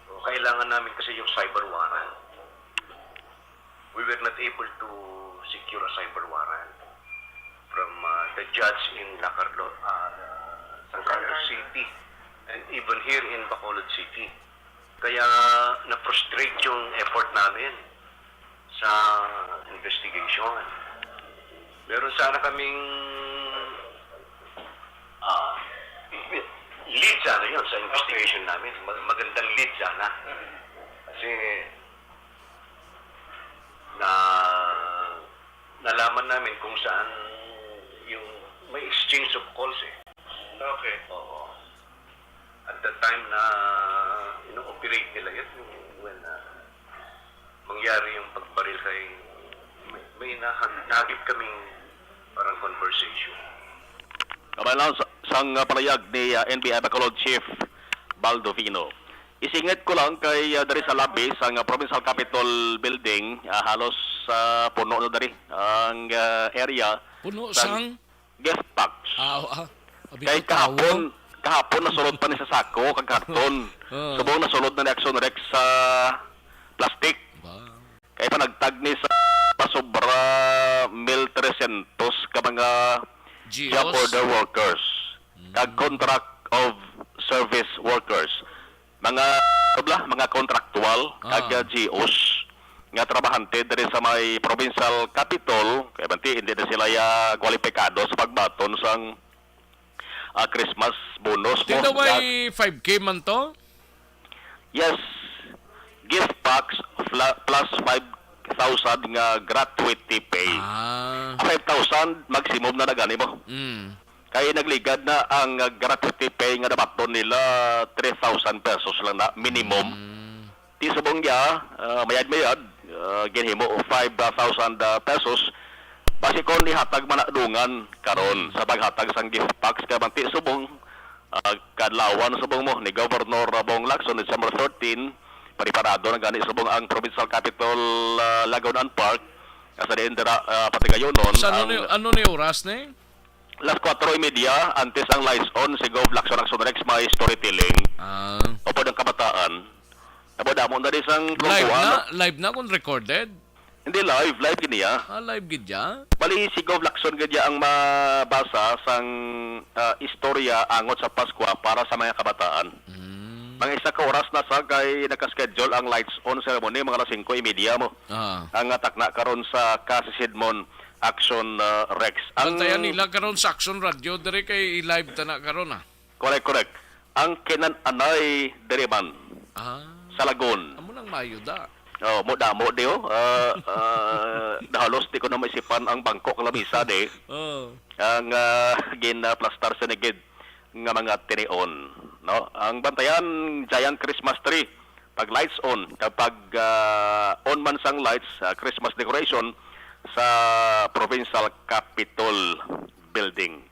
So, kailangan namin kasi yung cyber warrant. We were not able to secure a cyber warrant from the judge in San Carlos City and even here in Bacolod City. Kaya na-frustrate yung effort namin sa investigation. Meron sana kaming lead sana yun sa investigation namin. Magandang lead sana. Kasi nalaman namin kung saan yung may exchange of calls eh. Okay. Oo. At the time na ino-operate nila yun, when mangyari yung pagbaril kay may nahagip kaming parang conversation. Kabalang sang palayag ni NBI Bacolod Chief Baldovino. Isingit ko lang kay dari sa labi sang Provincial Capitol Building, halos puno na dari ang area. Puno sang gift packs. Kay kahapon nasulod pa ni sa sako kag karton. Subong nasulod na ni Action Rex sa plastic. Kay pa nagtag ni sa pasobra 1,300 ka mga job order workers, kag contract of service workers, mga contractual, kag GOs nga trabahante diri sa may provincial capital, kay banti hindi na sila kwalipikado sa pagbaton sang Christmas bonus. Di daw may 5K man to? Yes. Gift packs plus 5,000 nga gratuity pay. 5,000 maximum na nagani mo. Kaya nagligad na ang gratuity pay nga nabaton nila 3,000 pesos lang na minimum. Ti subong ya mayad-mayad ginhimo 5,000 pesos. Basi kon nihatag manadungan karon sa paghatag sang gift packs kay banti subong kadlawan subong mo ni Governor Bong Lacson December 13 pariparado na gani subong ang Provincial Capital Lagunan Park sa diin dira patigayonon. Sa ano ni oras ni? Las 4:30 antes ang lights on si Gov Lacson Action Rex may storytelling. Opo ng kabataan. Abo damo na di sang live na kung recorded. Hindi live gini ya. Live gid ya. Bali si Gov Lacson gid ang mabasa sang istorya angot sa Pasko para sa mga kabataan. Mga isa ka oras na sa kay naka-schedule ang lights on ceremony mga 5:30 mo. Ang takna karon sa Kasisidmon Action Rex. Bantayan nila karon sa Action Radio dire kay live ta na karon Correct. Ang kinan-anay diriman. Sa Lagon. Amo nang mayuda. Mo dio. Dahalos di ko na maisipan ang bangkok lamisa de. Ang gin-plastar sa negid nga mga tinion, no? Ang bantayan giant Christmas tree pag lights on kapag on man sang lights Christmas decoration sa Provincial Capitol Building.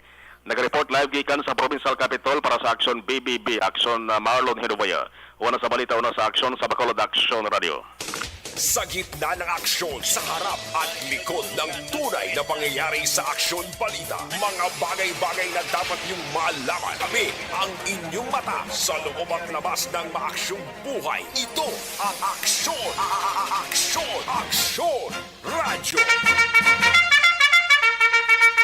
Nag-report live gikan sa Provincial Capitol para sa Action BBB, Action Marlon Hinovaya. Una sa balita, una sa Action sa Bacolod Action Radio. Sa gitna ng aksyon, sa harap at likod ng tunay na pangyayari sa Aksyon Balita, mga bagay-bagay na dapat niyong malaman. Kami ang inyong mata sa loob at labas ng maaksyong buhay. Ito ang Aksyon! Aksyon! Aksyon! Radyo!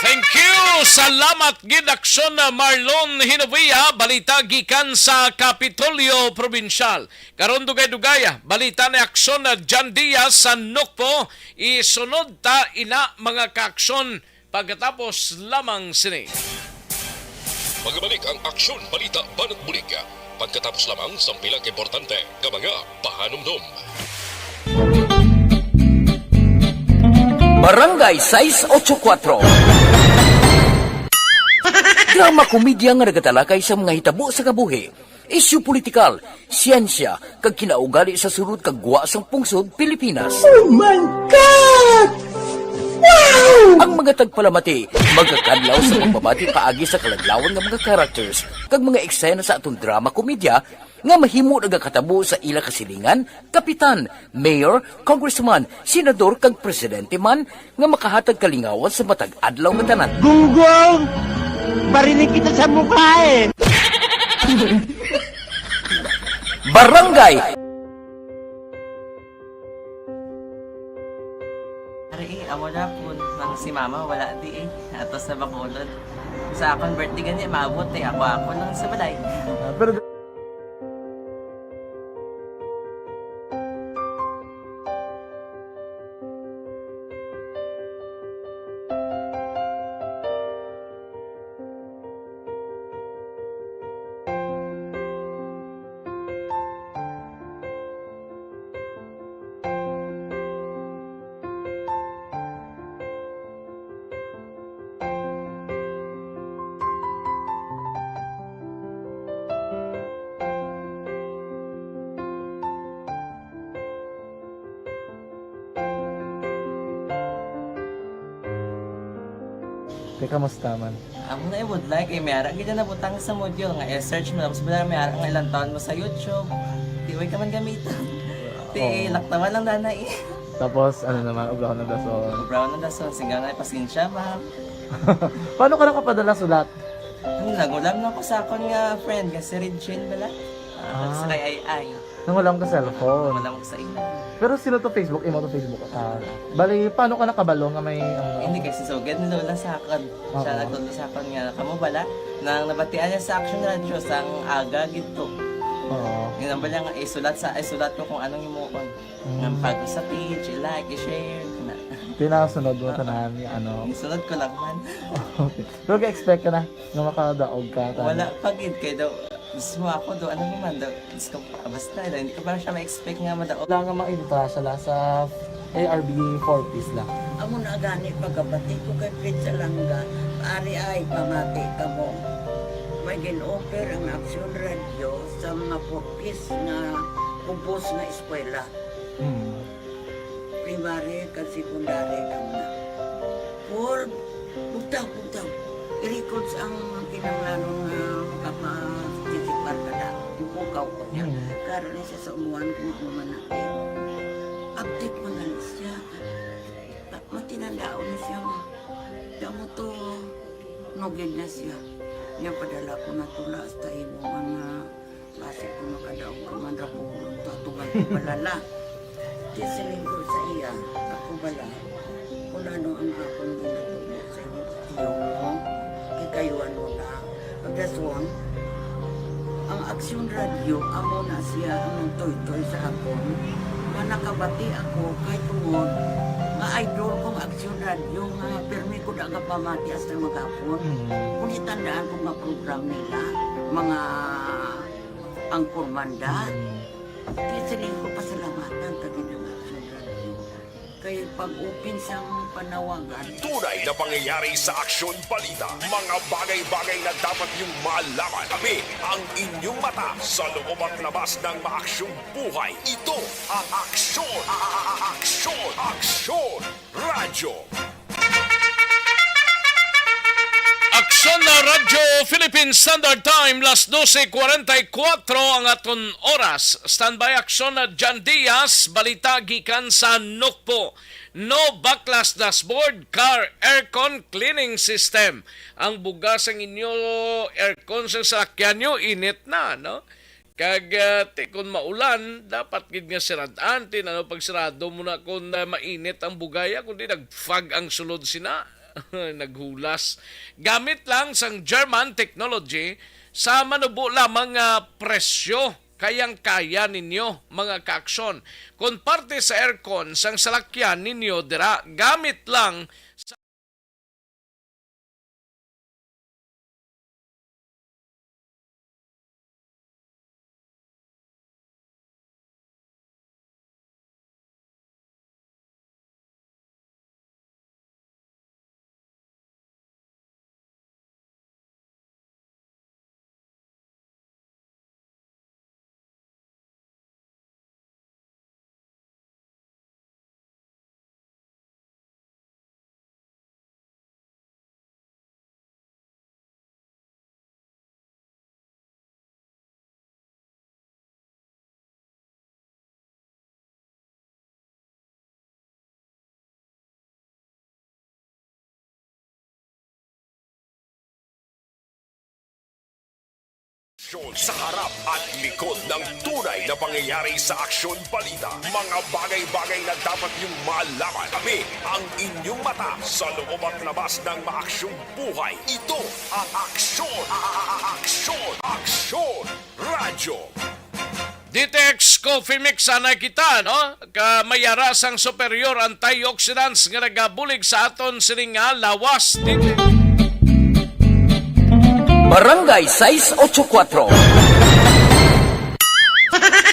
Thank you! Salamat gid aksyon na Marlon Hinovia, balita gikan sa Kapitolyo Provincial. Karon dugay-dugaya, balita na aksyon na John Diaz sa Nukpo, isunod ta ina mga kaaksyon pagkatapos lamang sini. Magbalik ang Aksyon Balita Banat Bulig. Pagkatapos lamang sa pilang importante ng mga pahanumdum. Barangay 684. Drama komedya nga nagatalakay sa mga hitabo sa kabuhi, isyu politikal, siyensya, kag kinaugali sa surut kag guwa sang pungsod Pilipinas. Oh my God! Wow! Ang mga tagpalamati, magkakadlaw sa pagbabati paagi sa kalaglawan ng mga characters, kag mga eksena sa atong drama komedya, nga mahimo nagakatabo sa ila kasilingan, kapitan, mayor, congressman, senador kag presidente man nga makahatag kalingawan sa matag adlaw nga tanan. Gunggong! Barinig kita sa mukha eh! Barangay! Ari, amo na po. Nang si mama, wala di eh. Ato sa Bacolod. Sa akong birthday ganyan, maabot eh. Ako lang sa balay. Pero kamusta man? Amo na would like eh. Mayara ganyan na butang sa module. Nga search mo. Tapos bala mayara nga ilang taon mo sa YouTube. Tiway ka man gamitan. Ti laktaman lang dana eh. Tapos ano naman, ubraw na dason. Ubraw na dason. Sigang na pasensya ma'am. Paano ka nakapadala sulat? Nagulam na ko sa akon nga friend. Kasi Regine bala. Sa kay ay. Nang wala ka cellphone. Wala mo sa ina. Pero sino to Facebook? Imo to Facebook. Bali, paano ka nakabalo nga may... Hindi kasi sugad ni Lola sa akin. Siya nagtulo sa akin nga, kamo bala, nang nabatian niya sa Action Radio sang aga gito. Oo. Yung bala nga, isulat ko kung anong imukon. Nang pag sa page, i-like, i-share. Tinasunod mo tanan ni ano? Isunod ko lang man. Okay. Pero ka-expect ka na nga makadaog ka? Wala, pagid kayo daw. Gusto mo ako do, ano naman daw, gusto ko, basta, hindi ko parang siya ma-expect nga madaog. Wala nga maibita siya sa ARB 4-piece lang. Amo na gani pagkabati ko kay Pizza Langga, ari ay pamati ka mo. May gin-offer ang Action Radio sa mga 4-piece na kubos na eskwela. Primary kag secondary kam na. For bugtaw. I-records ang kinanglanong kapasitikbar ka na. Yung ukaw ko niya. Karoon niya sa umuan kung ako manakit. Update mo na siya. Matinandaon na siya. Damo to, nugid na siya. Niya padala ko na tula hasta imo mga klase ko makadaog ka man rapulong. Tatugan ko balala. Tisiling ko sa iya. Ako bala. Kung ano ang akong ginatulog sa iyo. Yung kayuan mo na. Pagdaswang, ang Action Radio, amo na siya ang toy-toy sa akon. Manakabati ako kay tungod. Nga idol kong Action Radio, nga permi ko na pamati hasta magapon. Kung itandaan ko nga program nila, mga angkurmanda, kisiling ko pasalamatan tagin ng Action Radio. Kaya pag-upin siyang panawagan. Tunay na pangyayari sa Aksyon Balita. Mga bagay-bagay na dapat niyong malaman. Kami ang inyong mata sa loob at labas ng maaksyong buhay. Ito ang Aksyon! Aksyon! Aksyon! Radyo! Aksyon na Philippine Standard Time, las 12:44 ang aton oras. Standby action na John Diaz, balita gikan sa Nukpo. No backlash dashboard, car aircon cleaning system. Ang bugas ang inyo aircon sa sakyan nyo, init na, no? Kag kung maulan, dapat gid nga siradaan. Tinano pag sirado mo na kung mainit ang bugaya, kundi nagfag ang sulod sina. Naghulas. Gamit lang sang German technology sa manubo lamang presyo. Kayang-kaya ninyo mga kaaksyon. Kung parte sa aircon sang salakyan ninyo dira, gamit lang sa Sa harap at likod ng tunay na pangyayari sa Aksyon Balita. Mga bagay-bagay na dapat niyong malaman. Kami ang inyong mata sa loob at labas ng maaksyong buhay. Ito ang Aksyon! Aksyon! Radyo! Ditex Coffee Mix sana kita, no? Kamayara sang superior antioxidants nga nagabulig sa aton sininga lawas. Barangay 684.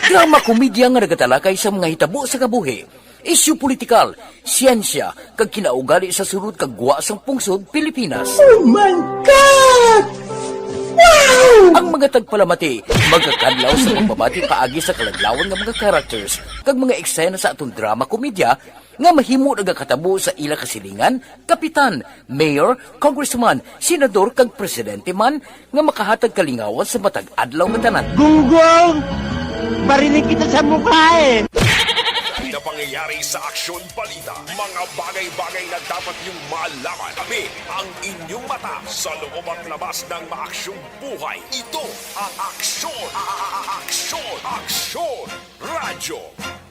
Drama komedya nga nagatalakay sa mga hitabo sa kabuhi. Isyu politikal, siyensya, kag kinaugali sa surut kag guwa sang pungsod Pilipinas. Oh my God! Wow! Ang mga tagpalamati, magkakadlaw sa pagbabati paagi sa kalaglawan ng mga characters kag mga eksena sa atong drama komedya nga mahimo nagakatabo sa ila kasilingan, kapitan, mayor, congressman, senador kag presidente man nga makahatag kalingawan sa matag adlaw nga tanan. Gunggong! Barinig kita sa mukha eh! Na pangyayari sa Aksyon Balita. Mga bagay-bagay na dapat niyong malaman. Kami ang inyong mata sa loob at labas ng maaksyong buhay. Ito ang Aksyon! Radyo!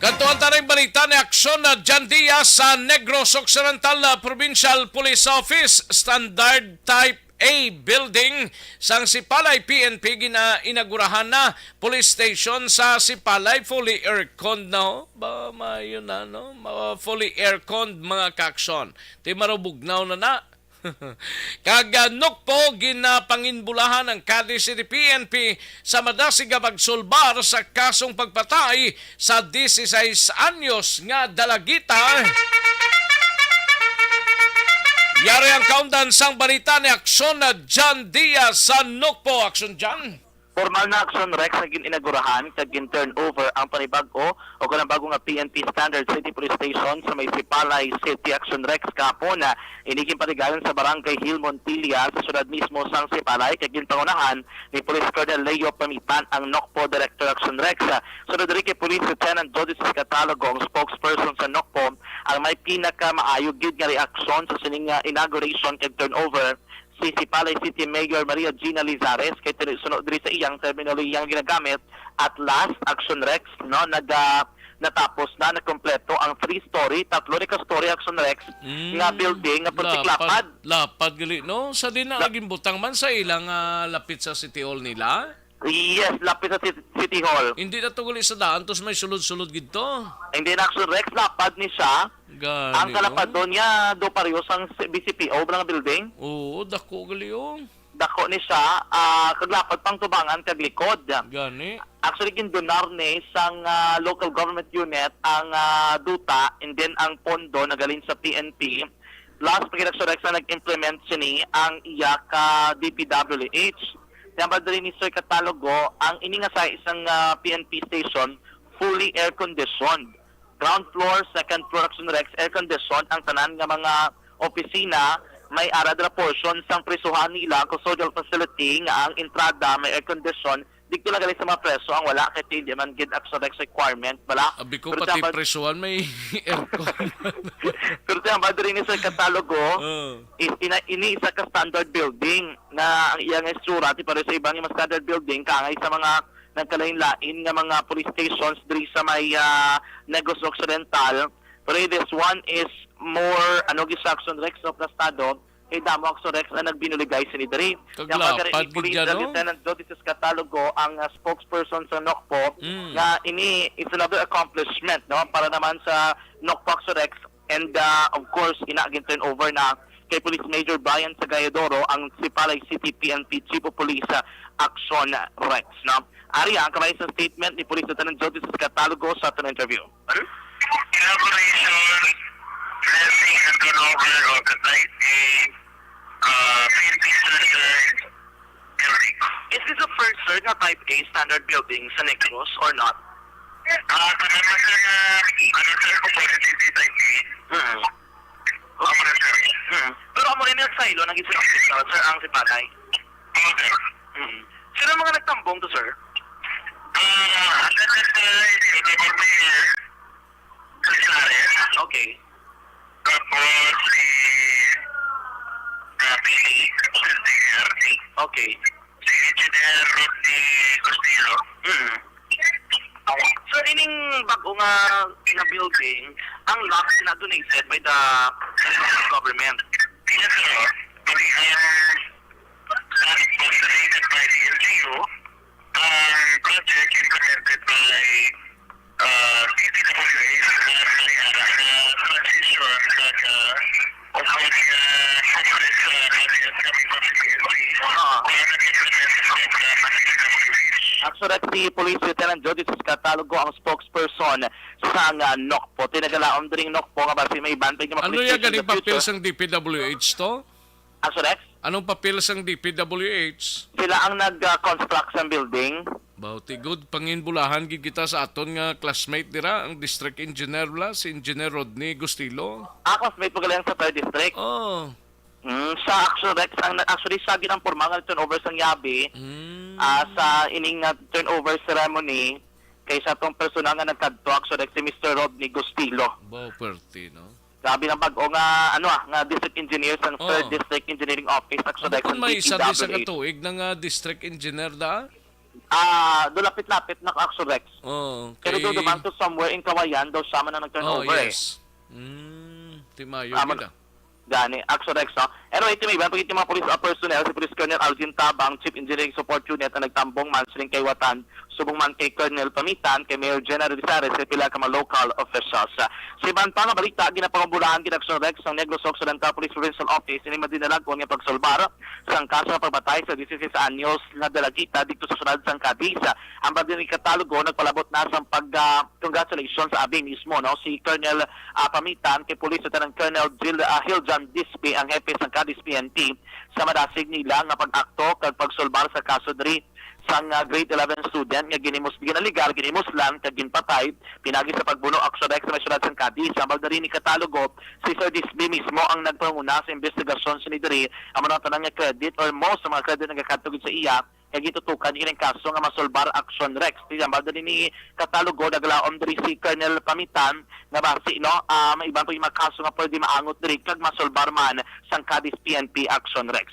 Kantuan taring balita ni aksyon na John Diaz sa Negros Occidental Provincial Police Office Standard Type A building sang Sipalay PNP inaugurahan na police station sa Sipalay, fully aircon na ba mayon na no, fully aircon mga kaaksyon. Ti marubugnaw na. Kag Nukpo ginapanginbulahan ng Cadiz City PNP sa madasiga pagsulbar sa kasong pagpatay sa 16 anyos nga dalagita. Yari ang kaundan sang balita ni aksyon na John Diaz sa Nukpo. Aksyon John. Formal na action Rex na gininaugurahan kag turnover ang panibag-o o kanang bago nga PNP Standard City Police Station sa may Sipalay City Action Rex kapon na iniging patigayon sa Barangay Hill Montilla sa syudad mismo sang Sipalay kag ginpangunahan ni Police Colonel Leo Pamitan ang Nokpo Director Action Rex. Sunod rin kay Police Lieutenant Jody Catalogo ang spokesperson sa Nokpo ang may pinaka-maayo gid nga reaksyon sa sining inauguration kag turnover si Sipalay City Mayor Maria Gina Lizares kay sunod diri sa iyang terminolohiyang ginagamit at last Action Rex no natapos na nakompleto ang 3-story, 3 ka story Action Rex nga building nga putik lapad gali no sa din na naging butang man sa ilang lapit sa City Hall nila. Yes, lapit sa City Hall. Hindi na tugali sa daan tos may sulod-sulod gito. Hindi na Action Rex lapad ni siya. Gani, ang kalapad doon niya do parehas ang BCPO ng building. Oo, dako gali yung. Dako ni siya, kaglapad pang tubangan kag likod. Gani. Actually gindonar ni sang local government unit ang duta and then ang pondo na galing sa PNP. Last pag-Action Rex na nag-implement sini ang iya ka DPWH. Kaya rin ni Sir Catalogo, ang ininga sa isang PNP station, fully air-conditioned. Ground floor, second floor Action Rex, air-conditioned ang tanan nga mga opisina may ara na portion sang prisuhan nila custodial facility nga ang entrada may air condition dito lang gali sa mga preso ang wala kay hindi man gid Axorex requirement bala. Abi ko pati presuhan may aircon. Pero ang badri ni sa katalogo is ini isa ka standard building na ang iyang istura ti para sa ibang mga standard building kangay sa mga nagkalain-lain nga mga police stations diri sa may Negros Occidental. Pero this one is more gisaction Rex of the Estado kay Damo Axorex na nagbinuligay sa nidiri. Yung pagkari Police Lieutenant Jodices Catalogo ang spokesperson sa NOCPO na ini is another accomplishment no para naman sa NOCPO Axorex and of course ina-again turn over na kay Police Major Brian Sagayadoro ang Sipalay City PNP Chief of Police Action Rex no. Ari ang kamay sa statement ni Police Lieutenant Jodices Catalogo sa ating interview. Elaboration, blessing and turnover of the Type A PNP standard building. Is this the first sir na Type A standard building sa Negros or not? Panama sir na, sir ko positive Type A. Pero amo rin yung silo, naging sir sir ang Sipalay. Okay. Sino mga nagtambong to sir? Okay. Tapos si Okay. Si Engineer Rodney Castillo. So ining bago nga na building, ang lock na donated by the government. Yes sir. Donated by the LGU. Project implemented by DPWH na transition of having conference coming from the PNP. Actually, si Police Lieutenant Jodices Catalogo ang spokesperson sa NOCPO. Tinagalaon din NOCPO nga ba si may bantay nga ano yung ganing papel sang DPWH to? Actually, anong papel sang DPWH? Sila ang nag-construct sa building. Bauti good panginbulahan gid kita sa aton nga classmate dira ang district engineer si Engineer Rodney Gustilo. Classmate po galing sa 3rd district. Oh. Sa Axorex ang actually sa ginang formal turnover sang Yabi sa ining turnover ceremony kaysa tong personal nga nagkadto Axorex si Mr. Rodney Gustilo. Bao perti no. Sabi ng bago nga nga district engineer sa 3rd district engineering office Axorex kung may isa di sa katuig nga district engineer da? Do lapit-lapit na Axorex. Pero do naman to somewhere in Kawayan daw siya man ang nag-turnover. Yes. Timayo gida. Gani, Axorex, no? Anyway, ito may iba, pagkita mga police personnel, si Police Colonel Alvin Tabang, Chief Engineering Support Unit, na nagtambong man siling kay Watan, subong man kay Colonel Pamitan, kay Mayor General Rizares, kay pila ka mga local officials. Si Iban pa nga balita, ginapangabulahan kina Axorex ng Negros Occidental Police Provincial Office, ini madinalagon nga pagsolbar sa kaso ng pagbatay sa 16 anyos na dalagita dito sa sunod sang Cadiz. Ang badin katalogo, nagpalabot na sa congratulations sa abi mismo, no? Si Colonel Pamitan, kay Police Lieutenant Colonel Hiljan Dispe ang hepe sa Cadiz PNP sa madasig nila nga pag-akto kag pagsolbar sa kaso diri sang grade 11 student nga ginaligar ginimoslan kag ginpatay pinagi sa pagbuno Axorex sa syudad sang Cadiz. Ang diri ni katalogo si Sir Dispe mismo ang nagpanguna sa investigasyon sa diri ang mga tanang nga credit or most sa mga credit nga katugid sa iya kaya gitutukan ining kaso nga masolbar Action Rex. Ang diri ni katalogo naglaom diri si Colonel Pamitan nga basi may ibang mga kaso nga pwede maangot diri kag masolbar man sang Cadiz PNP Action Rex.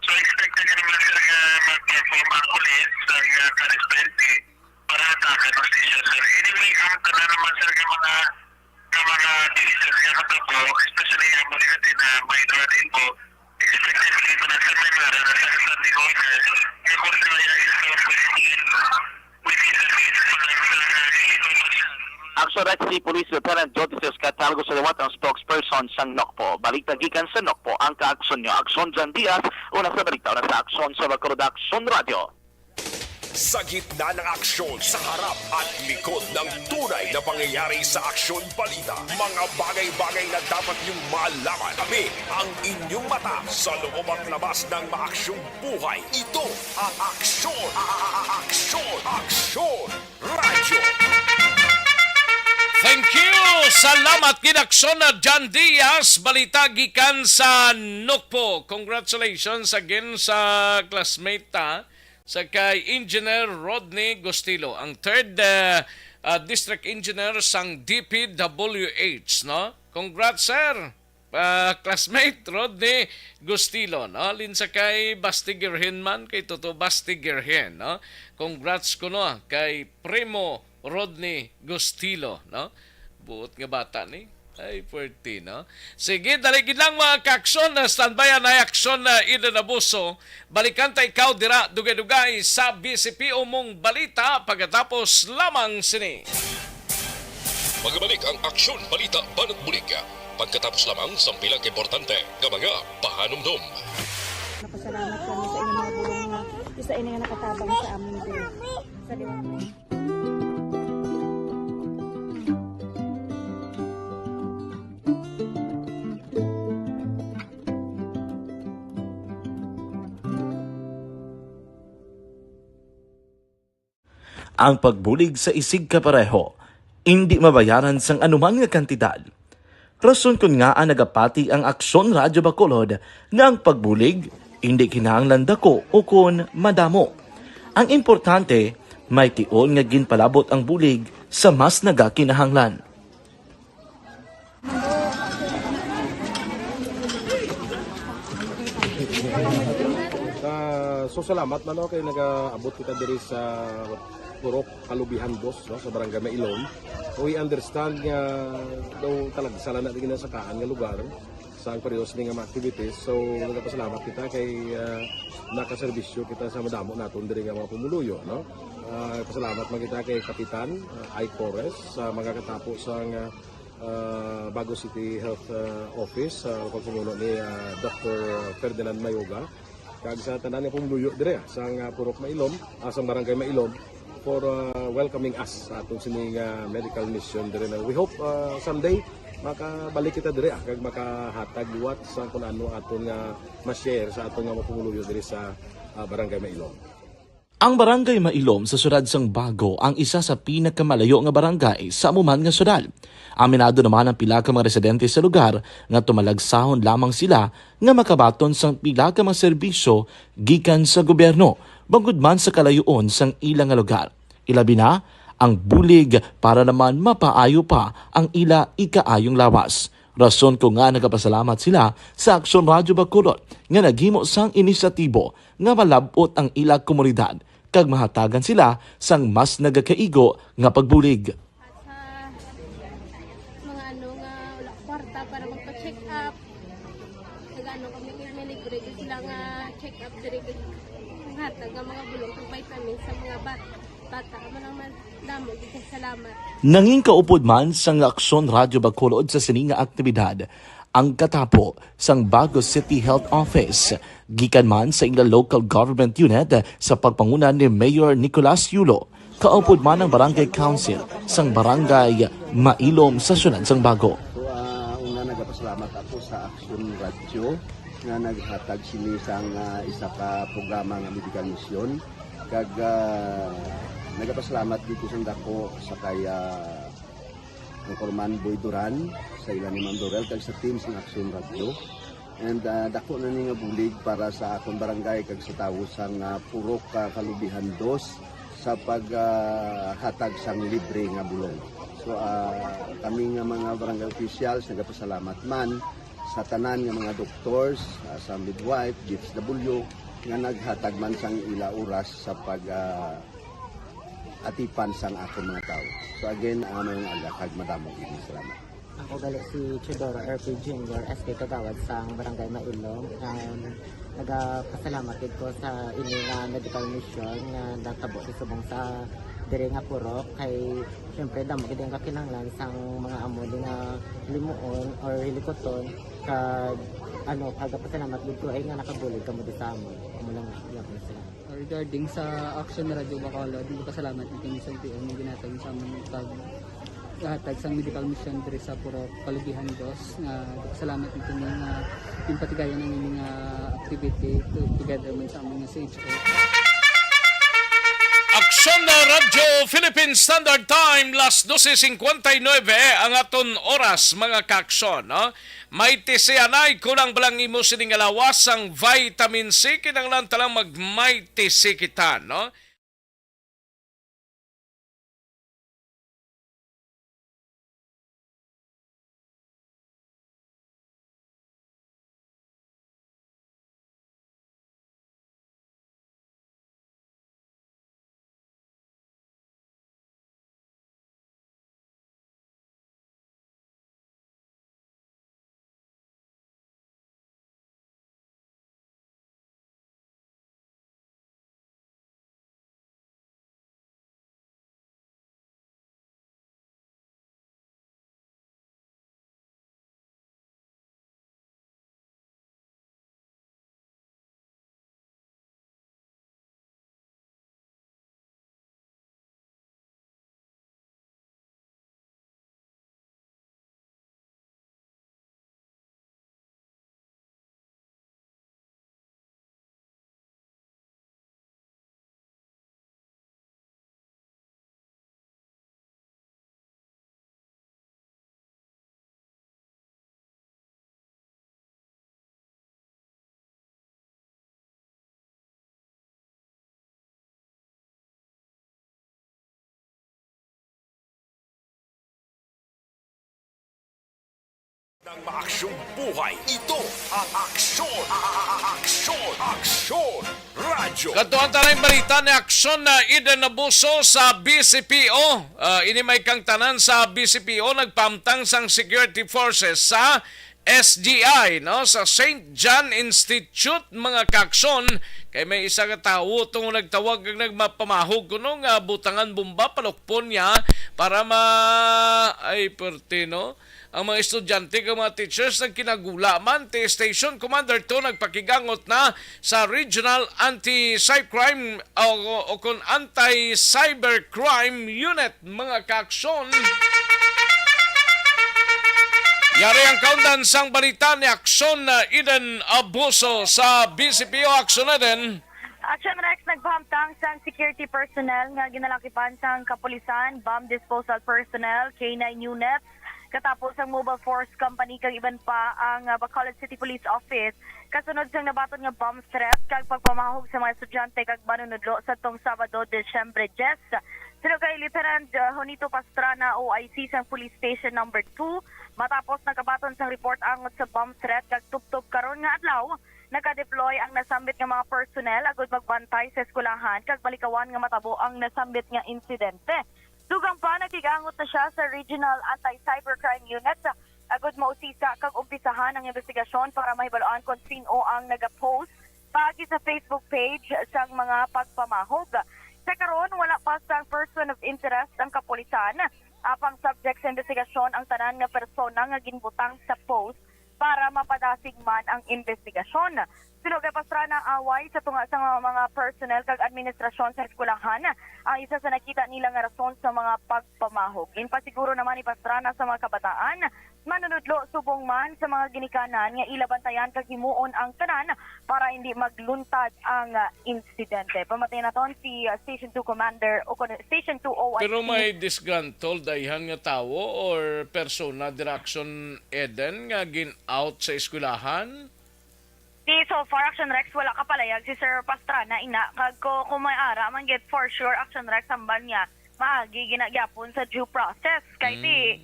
So expected naman sila mag-perform ang ulit sa Cadiz PNP para hatakan ang station sir. Anyway, ang tanan naman sila ng mga divisions nga katabo, especially ang mga na may dratin po, expected naman sa may mara na sa Sunday voters, na kung sila is within the Axorex si Police Lieutenant Jodices Catalogo sa liwat ang spokesperson sang NOCPO. Balita gikan sa NOCPO ang kaaksyon nyo. Aksyon Jan Diaz, una sa balita, una sa aksyon sa Bacolod Action Radio. Sa gitna ng aksyon, sa harap at likod ng tunay na pangyayari sa Aksyon Balita. Mga bagay-bagay na dapat niyong malaman. Kami ang inyong mata sa loob at labas ng maaksyong buhay. Ito ang Aksyon! Aksyon! Radyo! Thank you! Salamat kinaksyon na John Diaz, balita gikan sa Nukpo. Congratulations again sa classmate ta, sa kay Engineer Rodney Gustilo, ang third district engineer sang DPWH, no? Congrats, sir! Classmate Rodney Gustilo, no? Lin sa kay Bastigirhen man, kay Toto Bastigirhen, no? Congrats ko, no? Kay Primo Rodney Gustilo, no? Buot nga bata ni. Ay, puwerte, no? Sige, daligid lang mga ka-aksyon na standby na aksyon na idanabuso. Balikan ta ikaw dira, dugay-dugay sa BCPO mong balita pagkatapos lamang sini. Magbalik ang Aksyon Balita Banat Bulig. Pagkatapos lamang sa pilang importante ng mga pahanumdum. Napasalamat kami sa inyong mga bulong nga isa ini nga nakatabang sa amin din. Sa ang pagbulig sa isig kapareho, hindi mabayaran sang anuman nga kantidad. Rason kun nga ang nagapati ang Aksyon Radyo Bacolod nga ang pagbulig, hindi kinahanglan dako o kun madamo. Ang importante, may tion nga ginpalabot ang bulig sa mas nagakinahanglan. So salamat man kay nagaabot kita diri sa Purok Kalubihan Dos, no, sa Barangay Mailom. We understand nga daw talaga sala na din sa kaan nga lugar sa periods ning mga activities. So nagapasalamat kita kay nakaserbisyo kita sa madamo naton diri nga mga pumuluyo, no. Pasalamat man kita kay Kapitan I. Torres sa mga katapos sang Bago City Health Office sa pagpumuno ni Dr. Ferdinand Mayoga. Kag sa tanan nga pumuluyo diri sa Purok Mailom, sa Barangay Mailom, for welcoming us sa atong sining medical mission dire. We hope someday makabalik kita dire kag makahatag liwat sa kun ano aton nga ma-share sa aton nga mapumuluyo dire sa Barangay Mailom. Ang Barangay Mailom sa syudad sang Bago ang isa sa pinakamalayo nga barangay sa amuman nga syudad. Aminado naman ang pila ka mga residente sa lugar nga tumalagsahon lamang sila nga makabaton sang pila ka mga serbisyo gikan sa gobyerno bangod man sa kalayoon sang ilang nga lugar. Ilabi na ang bulig para naman mapaayo pa ang ila ikaayong lawas. Rason ko nga nagapasalamat sila sa Aksyon Radyo Bacolod nga naghimo sang inisyatibo nga malabot ang ila komunidad kag mahatagan sila sang mas nagakaigo nga pagbulig. Mga ano nga wala kwarta para magpa-check up. Nagano kami libre sila nga check up diri hatag ang mga bulong kag vitamin sa mga bata man naman damo gid salamat. Nanging kaupod man sang Aksyon Radyo Bacolod sa sining nga aktibidad ang katapo sang Bago City Health Office gikan man sa ila local government unit sa pagpangunan ni Mayor Nicolas Yulo. Kaupod man ang Barangay Council sang Barangay Mailom sa syudad sang Bago. So una nagapasalamat ako sa Aksyon Radyo nga naghatag sini sang isa ka programa nga medical mission kag nagapasalamat dito sa dako sa kaya ang Corman Boy Duran sa ilan ni Ma'am Dorel kag sa team sa Aksyon Radyo. And dako na ni nga bulig para sa akong barangay kag sa tawo sang Purok Kalubihan Dos sa paghatag sang libre nga bulong. So kami nga mga barangay officials nagapasalamat man sa tanan nga mga doctors, sa midwife, DSW nga naghatag man sang ila oras sa pag atipan sang akong mga tao. So again, mga agakag madamo gid salamat. Ako gali si Chidoro RP Jr. SK Kagawad sa Barangay Mailom. Nagapasalamat ko sa ini nga medical mission nga natabo sa subong sa diri nga purok kay syempre damo gid ang kakinahanglan sang mga amo nga limuon or hilikoton kag pagpasalamat gud ko ay nga nakabulig kamo di sa amon. Amo lang iya po sila. Regarding sa action na Radyo Bacolod, hindi pasalamat kami sa LTO ng ginatawin sa among paghatag sa medical mission diri sa Purok Kalubihan Dos. Salamat kami nga yung patigayan ng inyong activity together man sa among CHO. Aksyon na Radyo Philippine Standard Time, las 12:59 ang aton oras mga kaaksyon. No? May tisianay, kulang balang imo sining alawas ang vitamin C, kinanglan talang mag-may tisi kita. No? Ng maaksyong buhay, ito ang Aksyon! Aksyon! Radyo! Katuan talang balita ni Aksyon na Eden Abuso sa BCPO. Ini may kang tanan sa BCPO, nagpamtang sang security forces sa SGI, no? Sa St. John Institute, mga kaaksyon. Kay may isa ka tao itong nagtawag ang nagmapamahog kuno nga butangan bomba, palukpon niya para ay pertino. Ang mga estudyante, ang mga teachers ng kinagulaman, Station Commander 2 nagpakigangot na sa Regional Anti-Cybercrime o kung Anti-Cybercrime Unit, mga kaaksyon. Yari ang kaundan sang balita ni Aksyon na Eden Abuso sa BCPO. Aksyon na din. Action Rex nagpamtang sang security personnel nga ginalakipan sang kapulisan, bomb disposal personnel, K9 units, katapos ang Mobile Force Company kag iban pa ang Bacolod City Police Office kasunod sang nabaton nga bomb threat kag pagpamahog sa mga estudyante kag manunudlo sa tong Sabado, Desyembre 10. Sino kay Lieutenant Honito Pastrana, OIC sang Police Station number 2 matapos nakabaton sang report angot sa bomb threat kag tuptop karon nga adlaw naka-deploy ang nasambit nga mga personnel agud magbantay sa eskwelahan kag balikawan nga matabo ang nasambit nga insidente. Dugang pa, nagigangot na siya sa Regional Anti-Cybercrime Unit agud mausisa kag umpisahan ang investigasyon para mahibaluan kung sino ang nag-post pagi sa Facebook page sang mga pagpamahog. Sa karon wala pa sang person of interest ang kapulisan. Apang subject sa investigasyon ang tanan nga persona nga ginbutang sa post para mapadasig man ang investigasyon. Sino kay Pastrana away sa tunga sa mga personnel kag administrasyon sa eskwelahan ang isa sa nakita nila nga rason sa mga pagpamahog. Inpasiguro naman ni Pastrana sa mga kabataan manunudlo subong man sa mga ginikanan nga ilabantayan kag himuon ang tanan para hindi magluntad ang insidente. Pamatay naton si Station 2 Commander o Station 2 OIC. Pero may disgruntled dayhan nga tawo or persona direction Eden nga gin-out sa eskwelahan? So far, Action Rex, wala ka palayag si Sir Pastrana, ina, kag ko kung may ara, man get for sure, Action Rex, hambal niya, maagi ginagyapon sa due process. Kaya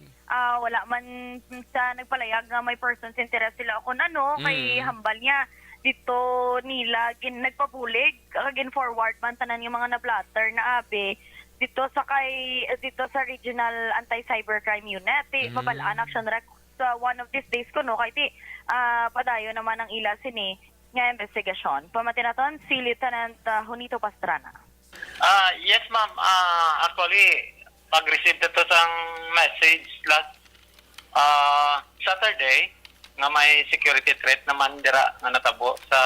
wala man sa nagpalayag nga may person's interest sila kung ano, kay hambal niya, dito nila, nagpabulig, kagin forward man tanan yung mga na-blatter na abe, dito sa Regional Anti-Cybercrime Unit, mabalaan Action Rex, one of these days ko, no, kaya padayo naman ang ila sini nga investigasyon. Pamatinaton si Lieutenant Honito Pastrana. Yes ma'am, actually pag-receive ito sang message last Saturday nga may security threat naman dira nga natabo sa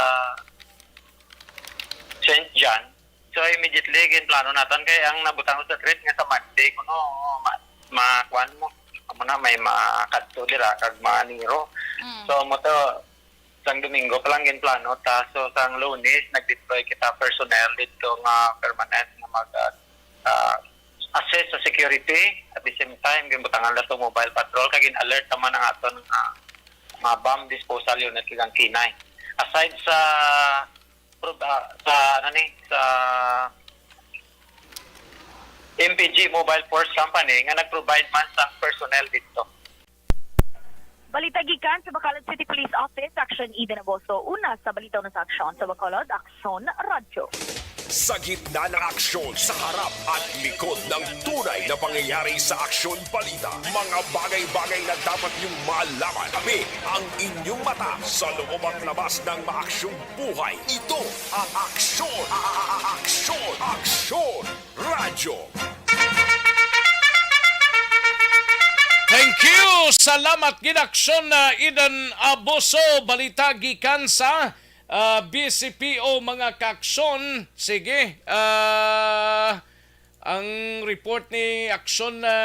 St. John. So immediately ginplano naton kay ang nabutang sa threat nga sa Monday kuno makuan mo amo na may makadto dira kag maniro. So mo to sang Domingo pa lang ginplano ta, so sang Lunes nag-deploy kita personnel dito nga permanent nga mag assess sa security. At the same time ginbutangan la to mobile patrol kag gin-alert naman ang aton nga bomb disposal unit kag kinay. Aside sa MPG Mobile Force Company nga nag-provide man sa personnel dito. Balita gikan sa Bacolod City Police Office, Action Eden Aboso. Una sa balita na sa aksyon sa Bacolod, Aksyon Radyo. Sa gitna ng aksyon, sa harap at likod ng tunay na pangyayari sa Aksyon Balita, mga bagay-bagay na dapat niyong malaman. Kami ang inyong mata sa loob at labas ng maaksyong buhay. Ito ang Aksyon! Aksyon! Aksyon! Radyo! Thank you! Salamat ginaksyon na Eden Aboso. Balita gikan sa BCPO mga kaksyon. Sige, ang report ni aksyon na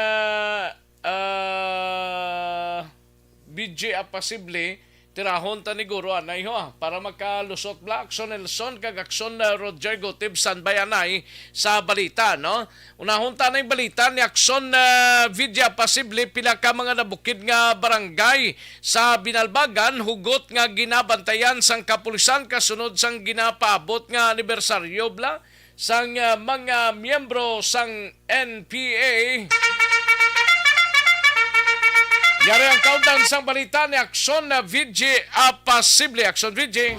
BJ Apasible, tirahon ta ni Guro anay ho para makalusot bla aksyon Nelson kag aksyon Roger Gotibsan Bayanay sa balita, no? Unahon ta na yung balita ni aksyon Vidya Pasible pila ka mga nabukid nga barangay sa Binalbagan hugot nga ginabantayan sang kapulisan kasunod sang ginapaabot nga anibersaryo bla sang mga miyembro sang NPA. Yari ang countdown sang balita ni Aksyon na VJ Apasible. Aksyon VJ.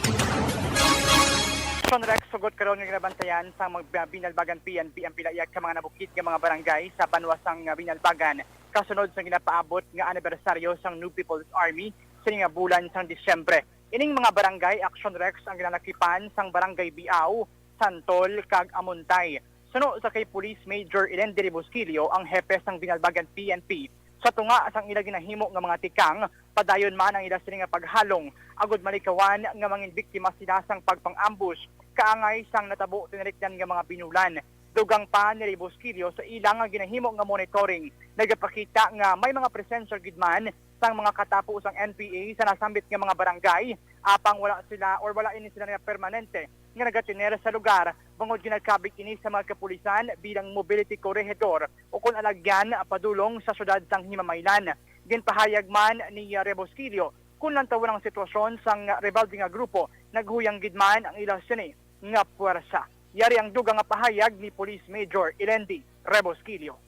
Aksyon Rex, sugot karon nga ginabantayan sa mga Binalbagan PNP ang pilayag ka mga nabukid nga mga barangay sa banwasang Binalbagan kasunod sa ginapaabot nga anibersaryo sang New People's Army sa nga bulan sang Disyembre. Ining mga barangay, Aksyon Rex, ang ginalakipan sang Barangay Biao, Santol, kag Amuntay. Suno sa kay Police Major Elendiri Busquilio, ang hepe sang Binalbagan PNP, sa tunga sang ila ginahimo nga mga tikang, padayon man ang ila sila nga paghalong, agod malikawan nga mangin biktima sila sang pagpang-ambush, kaangay sang natabo tinalikdan nga mga binulan. Dugang pa ni Busquilio sa ilang nga ginahimo nga monitoring, nagapakita nga may mga presensya gidman sang mga katapo sang NPA sa nasambit nga mga barangay, apang wala sila or wala ini sila nga permanente nga nagatiner sa lugar, bangod ginagkabig ini sa mga kapulisan bilang mobility corregidor o kung alagyan padulong sa syudad sang Himamaylan. Ginpahayag man ni Rebosquillo kung lantawan ang sitwasyon sang revolving nga grupo, naghuyang gidman ang ilang sini nga puwersa. Yari ang dugang nga pahayag ni Police Major Elendi Rebosquillo.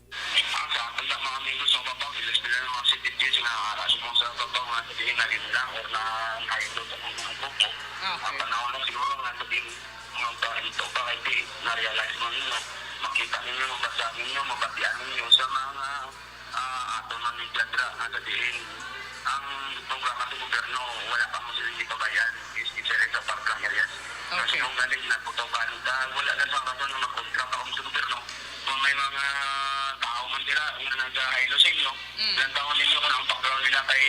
Na-realize mo ninyo, makita ninyo, mabasa ninyo, mabatian ninyo sa mga ato na ni Jadra nga sabihin ang programa sa gobyerno, wala pa mo sila hindi pabayan, is sa parkang areas. Kasi kung galing na putokan, wala na sa rason na mag-contract ako sa gobyerno. Kung may mga tao man tira na nag-hilo sa inyo, ilang taon ninyo kung ang background nila kay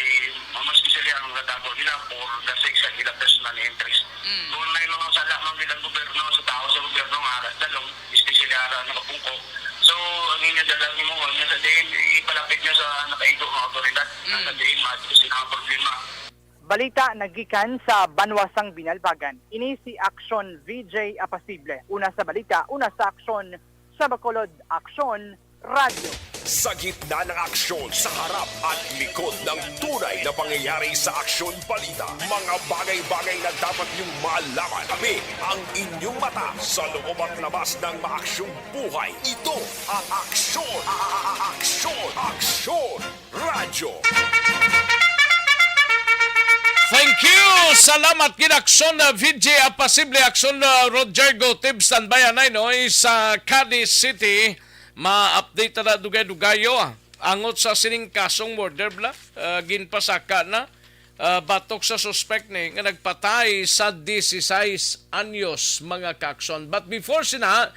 mas especially ang nagtago nila for the sake sa nila personal interest. Kung may mga sala ng nilang gobyerno sa tao sa gobyerno nga aras dalong, especially ara nakapungko. So, ang inyo dalangin mo, ang sa din, ipalapit nyo sa nakaigo ng otoridad. Sa din, maayos sila ang problema. Balita nagikan sa Banwasang Binalbagan. Ini si Aksyon VJ Apasible. Una sa balita, una sa aksyon sa Bacolod, Aksyon Radyo. Sa gitna ng aksyon, sa harap at likod ng tunay na pangyayari sa Aksyon Balita, mga bagay-bagay na dapat niyong malaman. Kami ang inyong mata sa loob at labas ng maaksyong buhay. Ito ang Aksyon! Aksyon! Aksyon! Radyo! Thank you! Salamat ginaksyon na VJ Apasible, aksyon na Roger Gotibsan Bayanay, no? Sa Cadiz City, ma-update na dugay-dugayo angot sa sining kasong murder bla ginpasaka na batok sa suspect ni nga nagpatay sa 16 anyos mga kaksyon. But before sina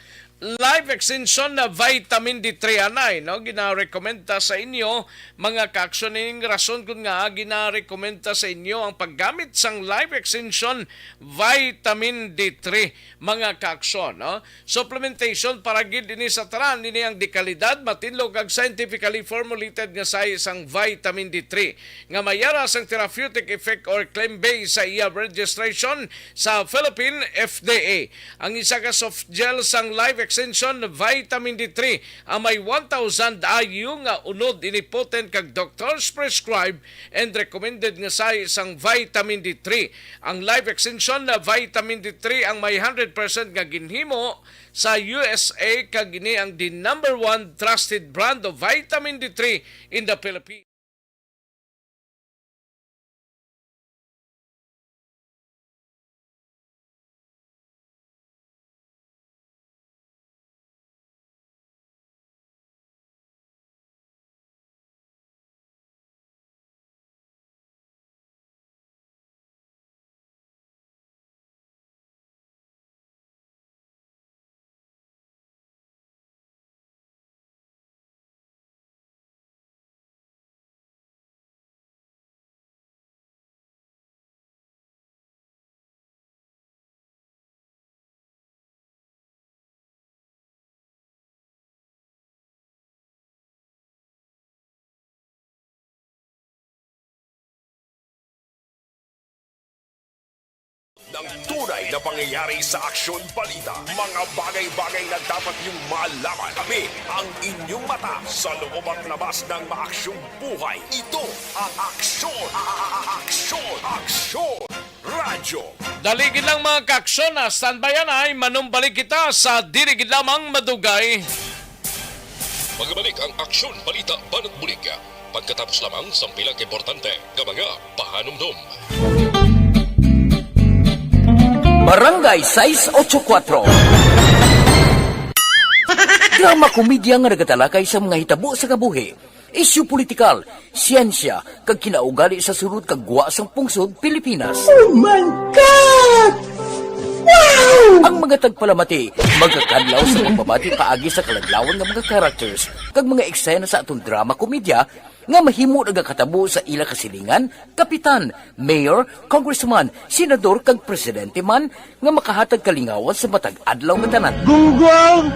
live extension na vitamin D3 anay, no? Gina-recommenda sa inyo mga ka-aksyon ning rason kun nga gina-recommenda sa inyo ang paggamit sang live extension vitamin D3 mga ka-aksyon, no? Supplementation para gid ini sa taran ini ang dekalidad matinlog ag scientifically formulated nga sa isang vitamin D3 nga mayara sang therapeutic effect or claim base sa iya registration sa Philippine FDA. Ang isa ka soft gel sang live extension vitamin D3 ang may 1,000 IU nga unod ini potent kag doctors prescribe and recommended nga sa isang vitamin D3. Ang live extension na vitamin D3 ang may 100% nga ginhimo sa USA kag ini ang the number 1 trusted brand of vitamin D3 in the Philippines. Ng tunay na pangyayari sa Aksyon Balita. Mga bagay-bagay na dapat niyong malaman. Kami ang inyong mata sa loob at labas ng maaksyong buhay. Ito ang Aksyon! Aksyon! Radyo! Daligid lang mga ka-aksyon na standbyan ay manumbalik kita sa dirigid lamang madugay. Magbalik ang Aksyon Balita Banat Bulig. Pagkatapos lamang sa pilang importante ng mga pahanumdum. Barangay 684. Drama komedya nga nagatalakay sa mga hitabo sa kabuhi, isyu politikal, siyensya, kag kinaugali sa sulod kag guwa sang pungsod Pilipinas. Oh my God! Wow! Ang mga tagpalamati, magkakadlaw sa pagbabati paagi sa kalaglawan ng mga characters kag mga eksena sa atong drama komedya nga mahimo nagakatabo sa ila kasilingan, kapitan, mayor, congressman, senador kag presidente man nga makahatag kalingawan sa matag adlaw nga tanan. Gunggong!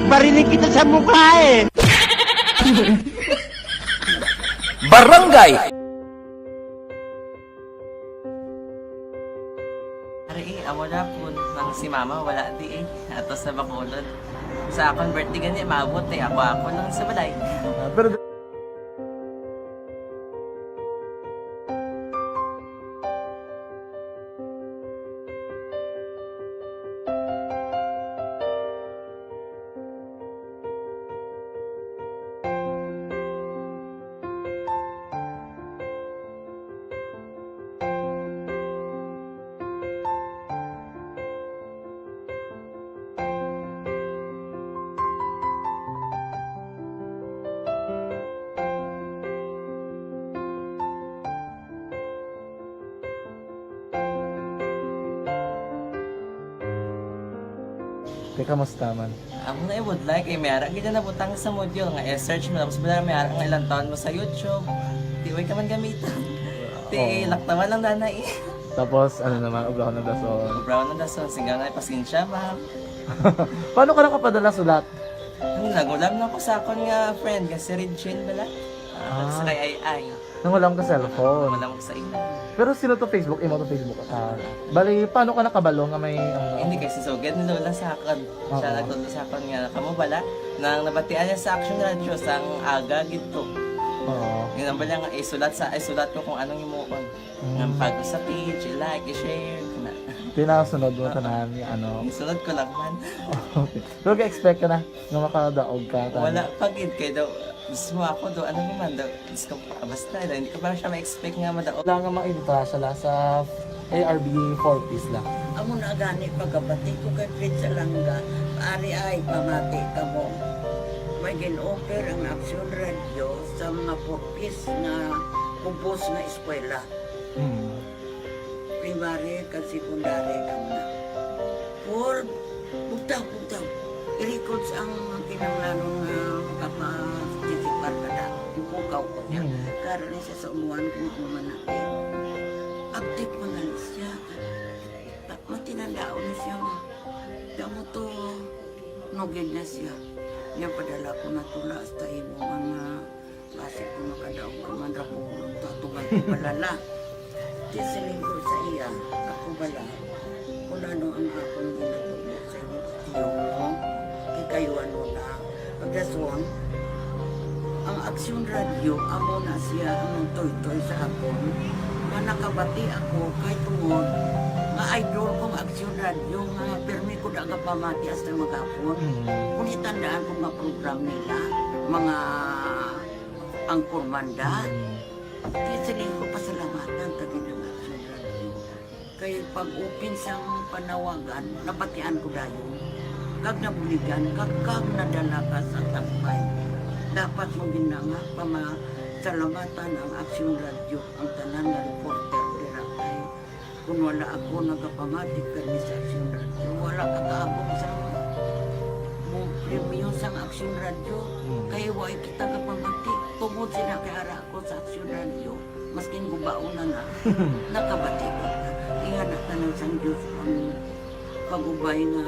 Barinig kita sa mukha eh! Barangay! Ari, amo na po nang si mama wala di ato sa Bacolod. Sa akong birthday gani maabot ako lang sa balay. Pero kamusta man? Ako na would like mayara gid na butang sa module nga search mo tapos bala mayara nga ilang taon mo sa YouTube. Di way ka man gamitan. Di laktawan lang danay. Tapos ano naman, brown na dason. Brown na dason singa na pasensya ma'am. Paano ka nakapadala sulat? Nagulam na ko sa akon nga friend nga si Regine bala. Sa kay ay. Nangulam ka cellphone. Nangulam ko sa ina. Pero sino to Facebook? Imo to Facebook. Bali, paano ka nakabalo nga may... Hindi kasi sugad ni Lola sa akin. Siya nagtuto sa akin nga, kamo bala, nang nabatian niya sa Action Radio sang aga gito. Oo. Yun ang bala nga, isulat ko kung anong imuon. Ng pag sa page, i-like, i-share. Pinasunod mo tanan ni ano? Sunod ko lang man. Okay. Pero ka-expect ka na nga makadaog ka? Wala, pagid kay daw. Gusto mo ako do, ano naman daw, basta, hindi ko parang siya ma-expect nga madaog. Wala nga makinta siya sa ARB 4 piece lang. Amo na gani pagkabati ko kay Fritz Alanga, paari ay pamati ka mo. May gin-offer ang Action Radio sa mga 4 piece na kubos na eskwela. Primary kag secondary ka na. For bugtaw. i-records ang kinanglanong kapasitikar kada. Ipukaw ko niya. Karoon niya sa umuan kung kumanakit. Active mangalis siya. Matinandao na siya. Damo to, nogin na siya. Yan padala ko na tula sa imo mga klase ko makadaog ka man rapulong tatugan ko balala. Tisiling ko sa iya, ako bala. Kung ano ang akong ginatulog sa inyo, tiyo mo, kay kayo ano na. Pagdaswang, ang Aksyon Radio, amo na siya ang toy-toy sa akon. Manakabati ako kay tungod, nga idol kong Aksyon Radio, nga permi ko na nga pamati hasta magapon. Kung itandaan ko nga program nila, mga angkor manda, tisiling ko pasalamatan tagin ng Aksyon Radio. Kaya pag-open siyang panawagan, nabatian ko dayon. Kag nabuligan, kag nadala ka sa tampay. Dapat mong ginanga pamasalamatan ang Aksyon Radio, ang tanan na reporter dira kay kung wala ako nagapamatik kami sa Aksyon Radio, wala kakaabong sa mong premium sa Aksyon Radio, kaya wala kita kapamatik tungod sila kay ara ako sa Aksyon Radio, maskin gubauna na nakabatik ko. Ihanak na ng Sang Diyos ang pag-ubay nga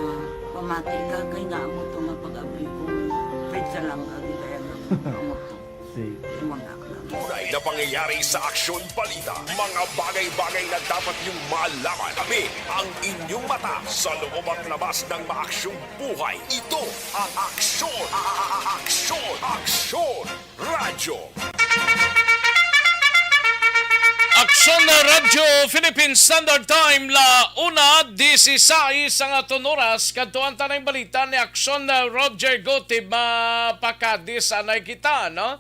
pamati ka kay nga mo ito nga pag-abay kong pizza lang agi kaya nga mo ito. Tunay na pangyayari sa Aksyon Balita. Mga bagay-bagay na dapat niyong malaman. Kami ang inyong mata sa loob at labas ng maaksyong buhay. Ito ang Aksyon! Aksyon! Aksyon! Radyo! Aksyon na Radyo Philippine Standard Time la 1:16 ang aton oras kadtuan tanay balita ni Aksyon na Roger Gotib mapakadis anay kita no.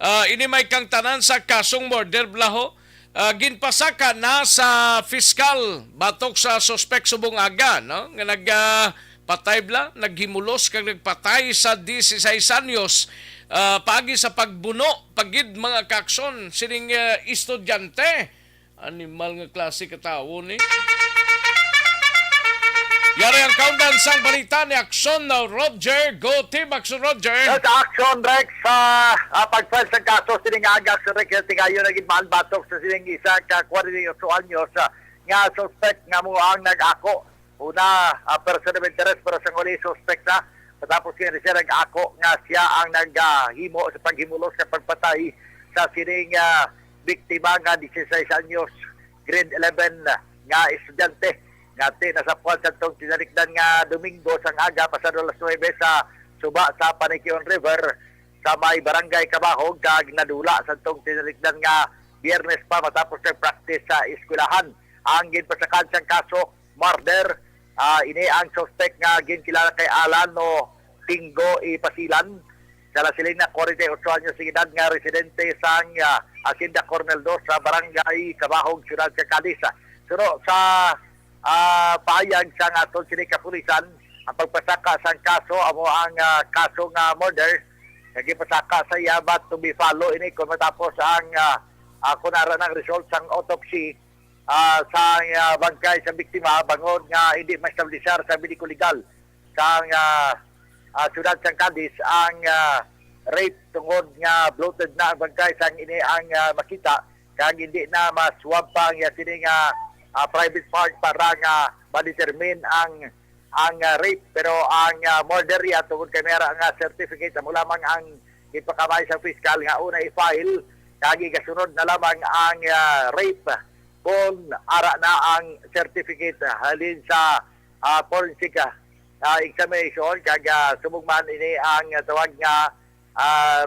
Ini may kang tanan sa kasong murder blaho. Ginpasaka na sa fiskal batok sa suspect subong aga no nga nagpatay bla naghimulos kag nagpatay sa 16 anyos. Paagi sa pagbuno pagid mga kaakson sining estudyante animal nga klase katawo ni yari ang countdown sang balita ni Aksyon na Roger Gotib. Aksyon Roger sa Aksyon Rex sa pag-file sa kaso sining aga Aksyon Rex tingayo naging mahal batok sa sining isa ka 48 anyos nga suspect nga mo ang nag-ako una person of interest pero sa nguli suspect na tapos siya nag-ako nga siya ang naghimo sa paghimulos sa pagpatay sa sining biktima nga 16 anyos, grade 11 nga estudyante nga nasapuan sa itong tinalikdan nga Domingo sang aga pasado alas 9 sa suba sa Panikion River sa may barangay Kabahog kag nadula sa itong tinalikdan nga Biyernes pa matapos nag-practice sa eskwelahan. Ang ginpasakan sang kaso murder. Ini ang suspect nga ginkilala kay Alano Tingo Ipasilan sa lasiling na 48 anyos sa edad nga residente sang Hacienda Cornel 2 sa barangay Kabahog, Ciudad sa Cadiz. Pero sa pahayag sa aton sini kapulisan ang pagpasaka sang kaso amo ang kaso nga murder nagipasaka sa iya but to be follow ini kung matapos ang kunara ng result sang autopsy sa bangkay sa biktima bangon nga hindi ma-establishar sa mediko legal sang Ciudad San Cadiz ang rape tungod nga bloated na ang bangkay sang ini ang makita kag hindi na maswab pa ang sining private part para nga ma-determine ang rape pero ang murder ya tungod kay mera nga certificate amo lamang ang ipakamay sa fiscal nga una i-file kag kasunod na lamang ang rape kung ara na ang certificate halin sa forensic examination kag sumugman ini ang tawag nga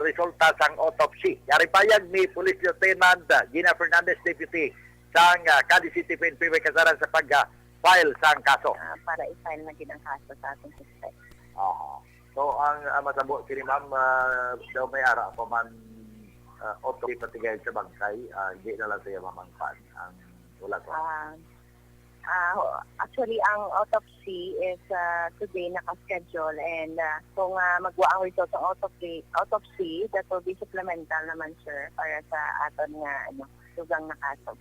resulta sang autopsy. Yari payag ni Police Lieutenant Gina Fernandez Deputy sang Cadiz City PNP may kasaran sa pag-file sang kaso. Para i-file na din ang kaso sa atong suspect. So ang matabo kini ma'am daw may ara pa man autopsy patigay sa bangkay hindi na lang siya mamangpan ang wala ko. Actually, ang autopsy is today naka-schedule and kung magwa ang result ng autopsy, that will be supplemental naman, sir, para sa aton nga sugang na kaso.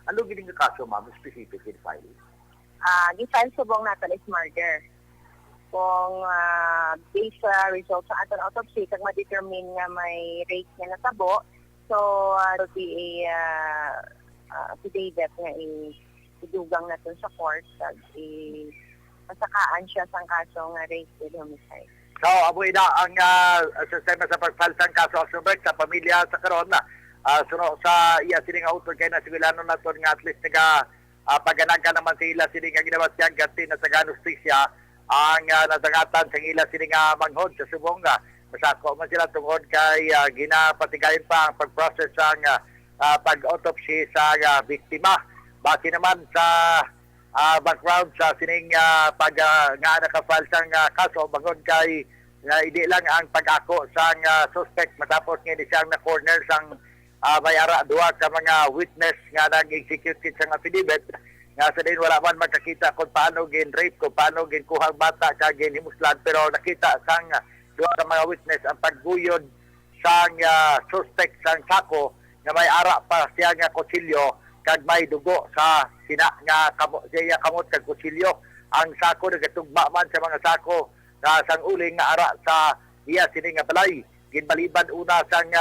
Ano gining nga kaso, ma'am, specific in file? Gifile subong natin is murder. kung based sa results sa aton autopsy kag ma-determine nga may rate nga natabo, so will be a affidavit nga idugang natin sa court kag masakaan siya sa kaso nga rape with homicide. So, amo ina ang sistema sa pagfalsang kaso action break sa pamilya sa karon na suno sa iya sining autor kay na sigilano naton nga at least naga paganaga naman sila sining nga ginawa siyang ganti na sa ganustisya ang nadangatan sa ila sining manghod sa subong nga masako man sila tungod kay ginapatigayon pa ang pag-process ang pag-autopsy sa biktima. Base naman sa background sa sining pag nga nakafalsang kaso bangod kay hindi lang ang pag-ako sa suspect matapos nga siyang na-corner sang may ara duha ka mga witness nga nag-execute sa affidavit nga sa din wala man makakita kung paano gin-rape, kung paano ginkuhang bata ka ginhimuslan, pero nakita sang duha ka mga witness ang pagguyod sang suspect sang sako nga may ara pa siya nga kutsilyo kag may dugo sa sina nga siya kamot kag kutsilyo. Ang sako nagatugma man sa mga sako na sang uling nga ara sa iya sini nga balay. Ginbaliban una sang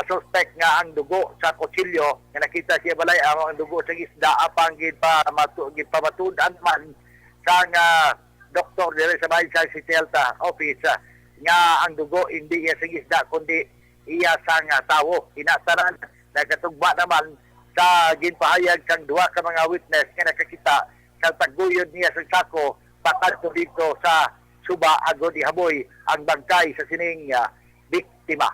suspect nga ang dugo sa kutsilyo nga nakita siya balay ang dugo sa isda apang ginpamatudan man sang doktor dire sa bahay sa Delta office nga ang dugo hindi iya sa isda kundi iya sang tawo. Inasaran nagatugma naman sa ginpahayag kang duha ka mga witness nga nakakita sa pagguyod niya sa sako pakadto dito sa Suba agod ihaboy ang bangkay sa sining biktima.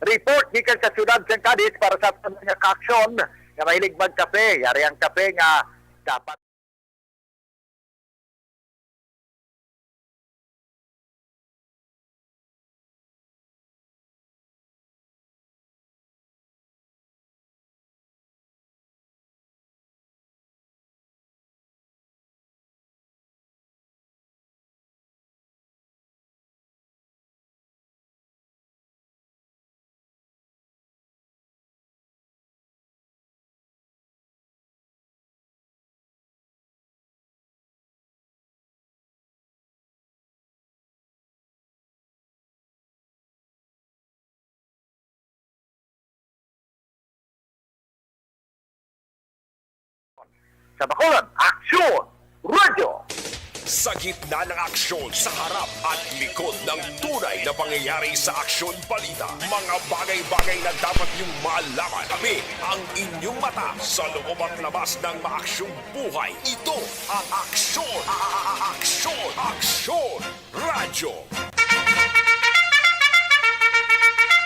Report gikan sa syudad sa Cadiz para sa mga kaaksyon nga mahilig magkape. Yari ang kape nga dapat sa Bacolod, Aksyon Radio. Sa gitna ng aksyon, sa harap at likod ng tunay na pangyayari sa Aksyon Balita, mga bagay-bagay na dapat niyong malaman. Kami ang inyong mata sa loob at labas ng maaksyong buhay. Ito ang Aksyon! Aksyon! Aksyon! Radyo!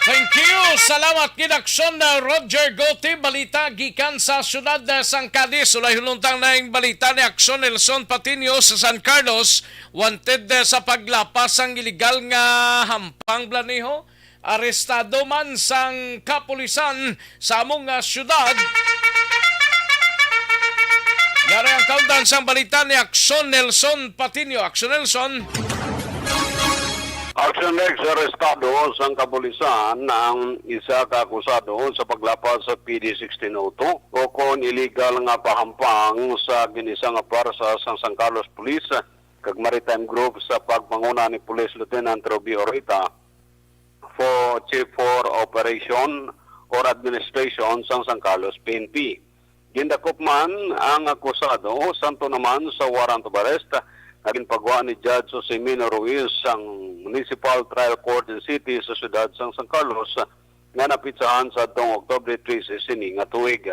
Thank you. Salamat kinaksyon na Roger Gotti. Balita gikan sa syudad sang Cadiz. Ulay huluntang na yung balita ni Aksyon Nelson Patino sa San Carlos. Wanted sa paglapas ang iligal nga hampang blaniho. Arestado man sang kapulisan sa among syudad. Yari ang kaundan sang balita ni Aksyon Nelson Patino. Aksyon Nelson. Action next, arestado sa kapulisan ang isa ka akusado sa paglapas sa PD 1602 o kon illegal nga pahampang sa ginisang parsa sa San Carlos Police kag Maritime Group sa pagmanguna ni Police Lieutenant Robby Orita for Chief for Operation or Administration sa San Carlos PNP. Gindakop man ang akusado santo naman sa warrant of arrest naging pagwa ni Judge Josemino Ruiz ang Municipal Trial Court in City sa siyudad sang San Carlos nga napitsahan sa tong Oktubre 13 sini nga tuig.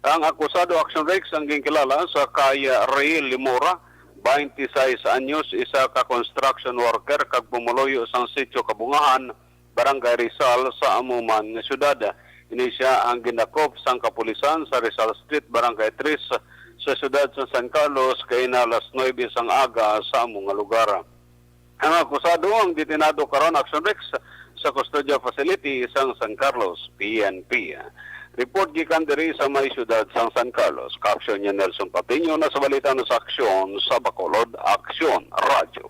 Ang akusado Action Rex ang ginkilala sa kay Ray Limora, 26 anyos, isa ka construction worker kag pumuloyo sang sitio Kabungahan, Barangay Rizal sa amuman nga siyudad. Ini siya ang ginakop sang kapulisan sa Rizal Street, Barangay 3 sa siyudad sa San Carlos kay na alas 9 sang aga sa among lugar. Ang akusado ang detinado karon Action Rex sa custodial facility sang San Carlos PNP. Report gikan diri sa may siyudad sang San Carlos. Caption niya Nelson Patino na sa balita sa Aksyon sa Bacolod, Aksyon Radio.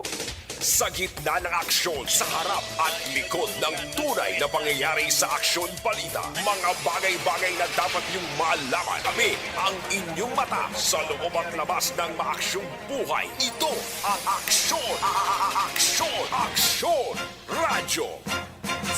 Sa gitna ng aksyon, sa harap at likod ng tunay na pangyayari sa Aksyon Balita. Mga bagay-bagay na dapat niyong malaman. Kami ang inyong mata sa loob at labas ng maaksyong buhay. Ito ang Aksyon! Aksyon! Radyo!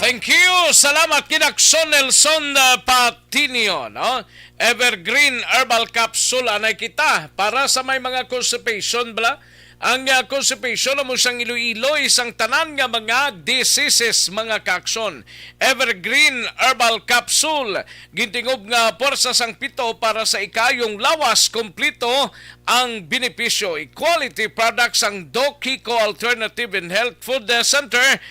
Thank you. Salamat kinakson Nelson Patinio, no? Evergreen Herbal Capsule anay kita para sa may mga constipation bala. Ang constipation mo sang Iloilo isang tanan nga mga diseases mga kakson. Evergreen Herbal Capsule gintingob nga porsa sang pito para sa ikayong lawas kompleto ang benepisyo. Quality products ang Doc Kiko Alternative and Health Food Center.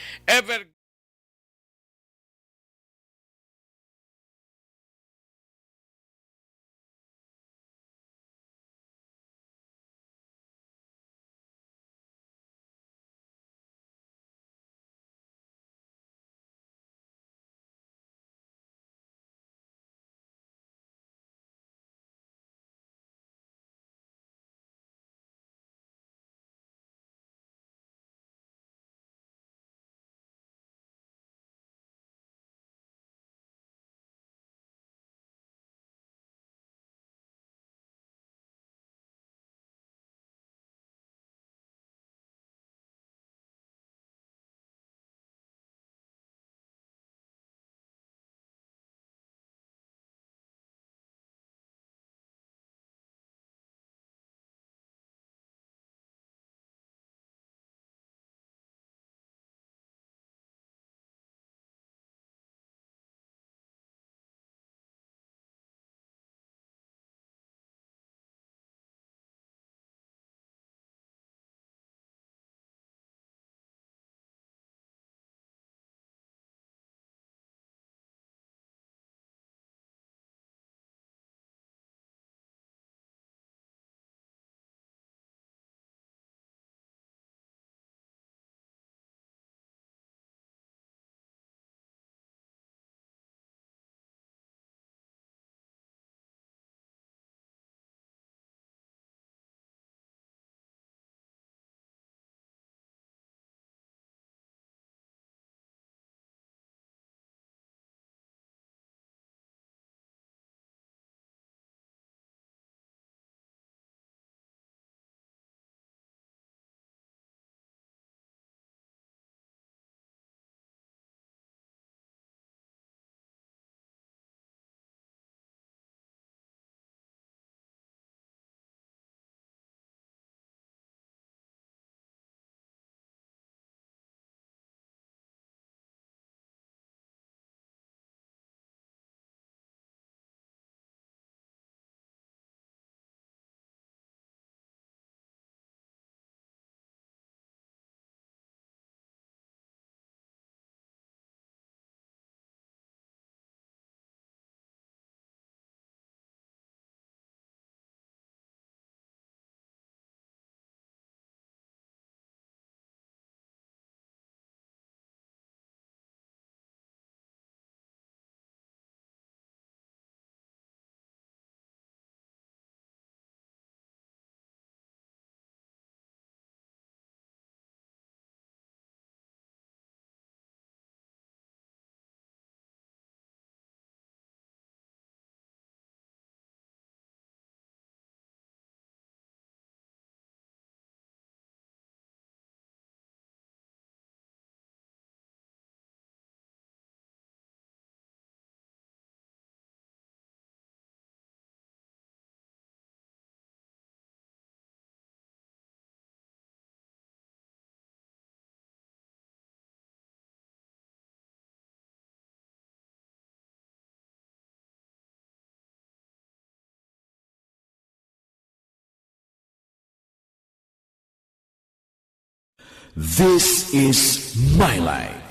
This is my life.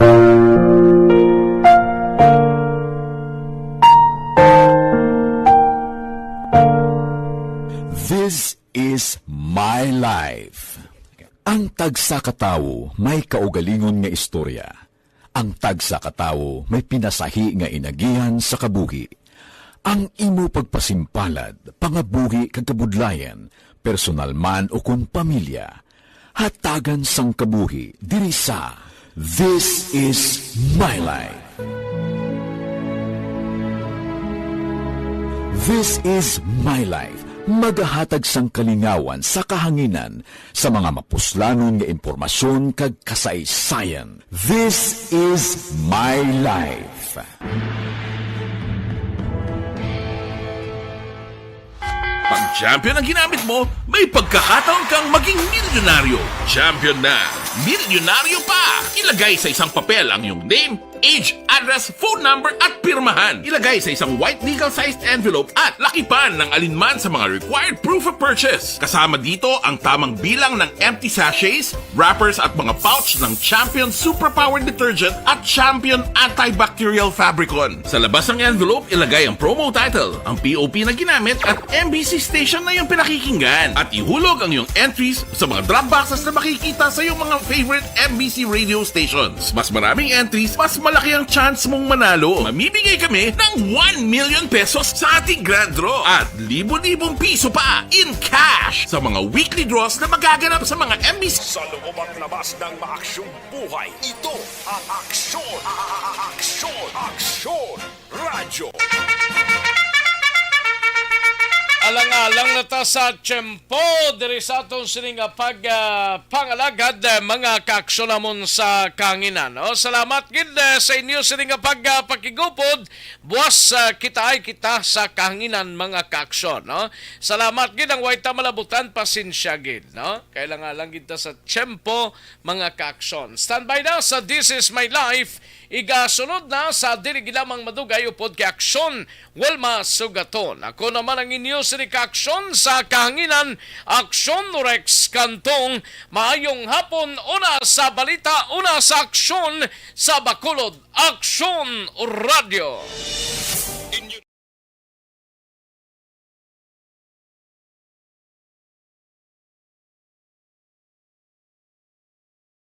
This is my life. Ang tagsa katawo may kaugalingon nga istorya. Ang tagsa katawo may pinasahi nga inagihan sa kabuhi. Ang imo pagpasimpalad, pangabuhi kag kabudlayan, personal man o kun pamilya. hatagan sang kabuhi diri sa This is My Life. This is My Life, magahatag sang kalingawan sa kahanginan sa mga mapuslanon nga impormasyon kag kasaysayan. This is My Life. Pag champion ang ginamit mo, may pagkakataon kang maging milyonaryo. Champion na, milyonaryo pa! Ilagay sa isang papel ang iyong name, age, address, phone number at pirmahan. Ilagay sa isang white legal-sized envelope at lakipan ng alinman sa mga required proof of purchase. Kasama dito ang tamang bilang ng empty sachets, wrappers at mga pouch ng Champion Superpower Detergent at Champion Antibacterial Fabricon. Sa labas ng envelope, ilagay ang promo title, ang POP na ginamit at MBC station na yung pinakikinggan. At ihulog ang iyong entries sa mga drop boxes na makikita sa iyong mga favorite MBC radio stations. Mas maraming entries, mas malaki ang chance mong manalo. Mamimigay kami ng 1 million pesos sa ating grand draw at libo-libong piso pa in cash sa mga weekly draws na magaganap sa mga MBC. Sa loob at labas ng maaksyong buhay, ito ang Aksyon! Aksyon! Radyo! Alang-alang na ta sa tiyempo diri sa atong sining pangalagad mga kaaksyon sa kanginan. Salamat gid sa inyo sining pakigupod buwas kita ay kita sa kanginan mga kaaksyon. Salamat gid ang way ta malabutan, pasensya gid. Kailangan lang gid ta sa tiyempo mga kaaksyon. Standby na sa This is My Life. Igasunod na sa dili gilamang madugay upod kay Aksyon Wilma Sugaton. Ako naman ang inyo si Aksyon sa kahanginan, Aksyon Rex Kantong. Maayong hapon, una sa balita, una sa aksyon sa Bacolod, Aksyon Radio.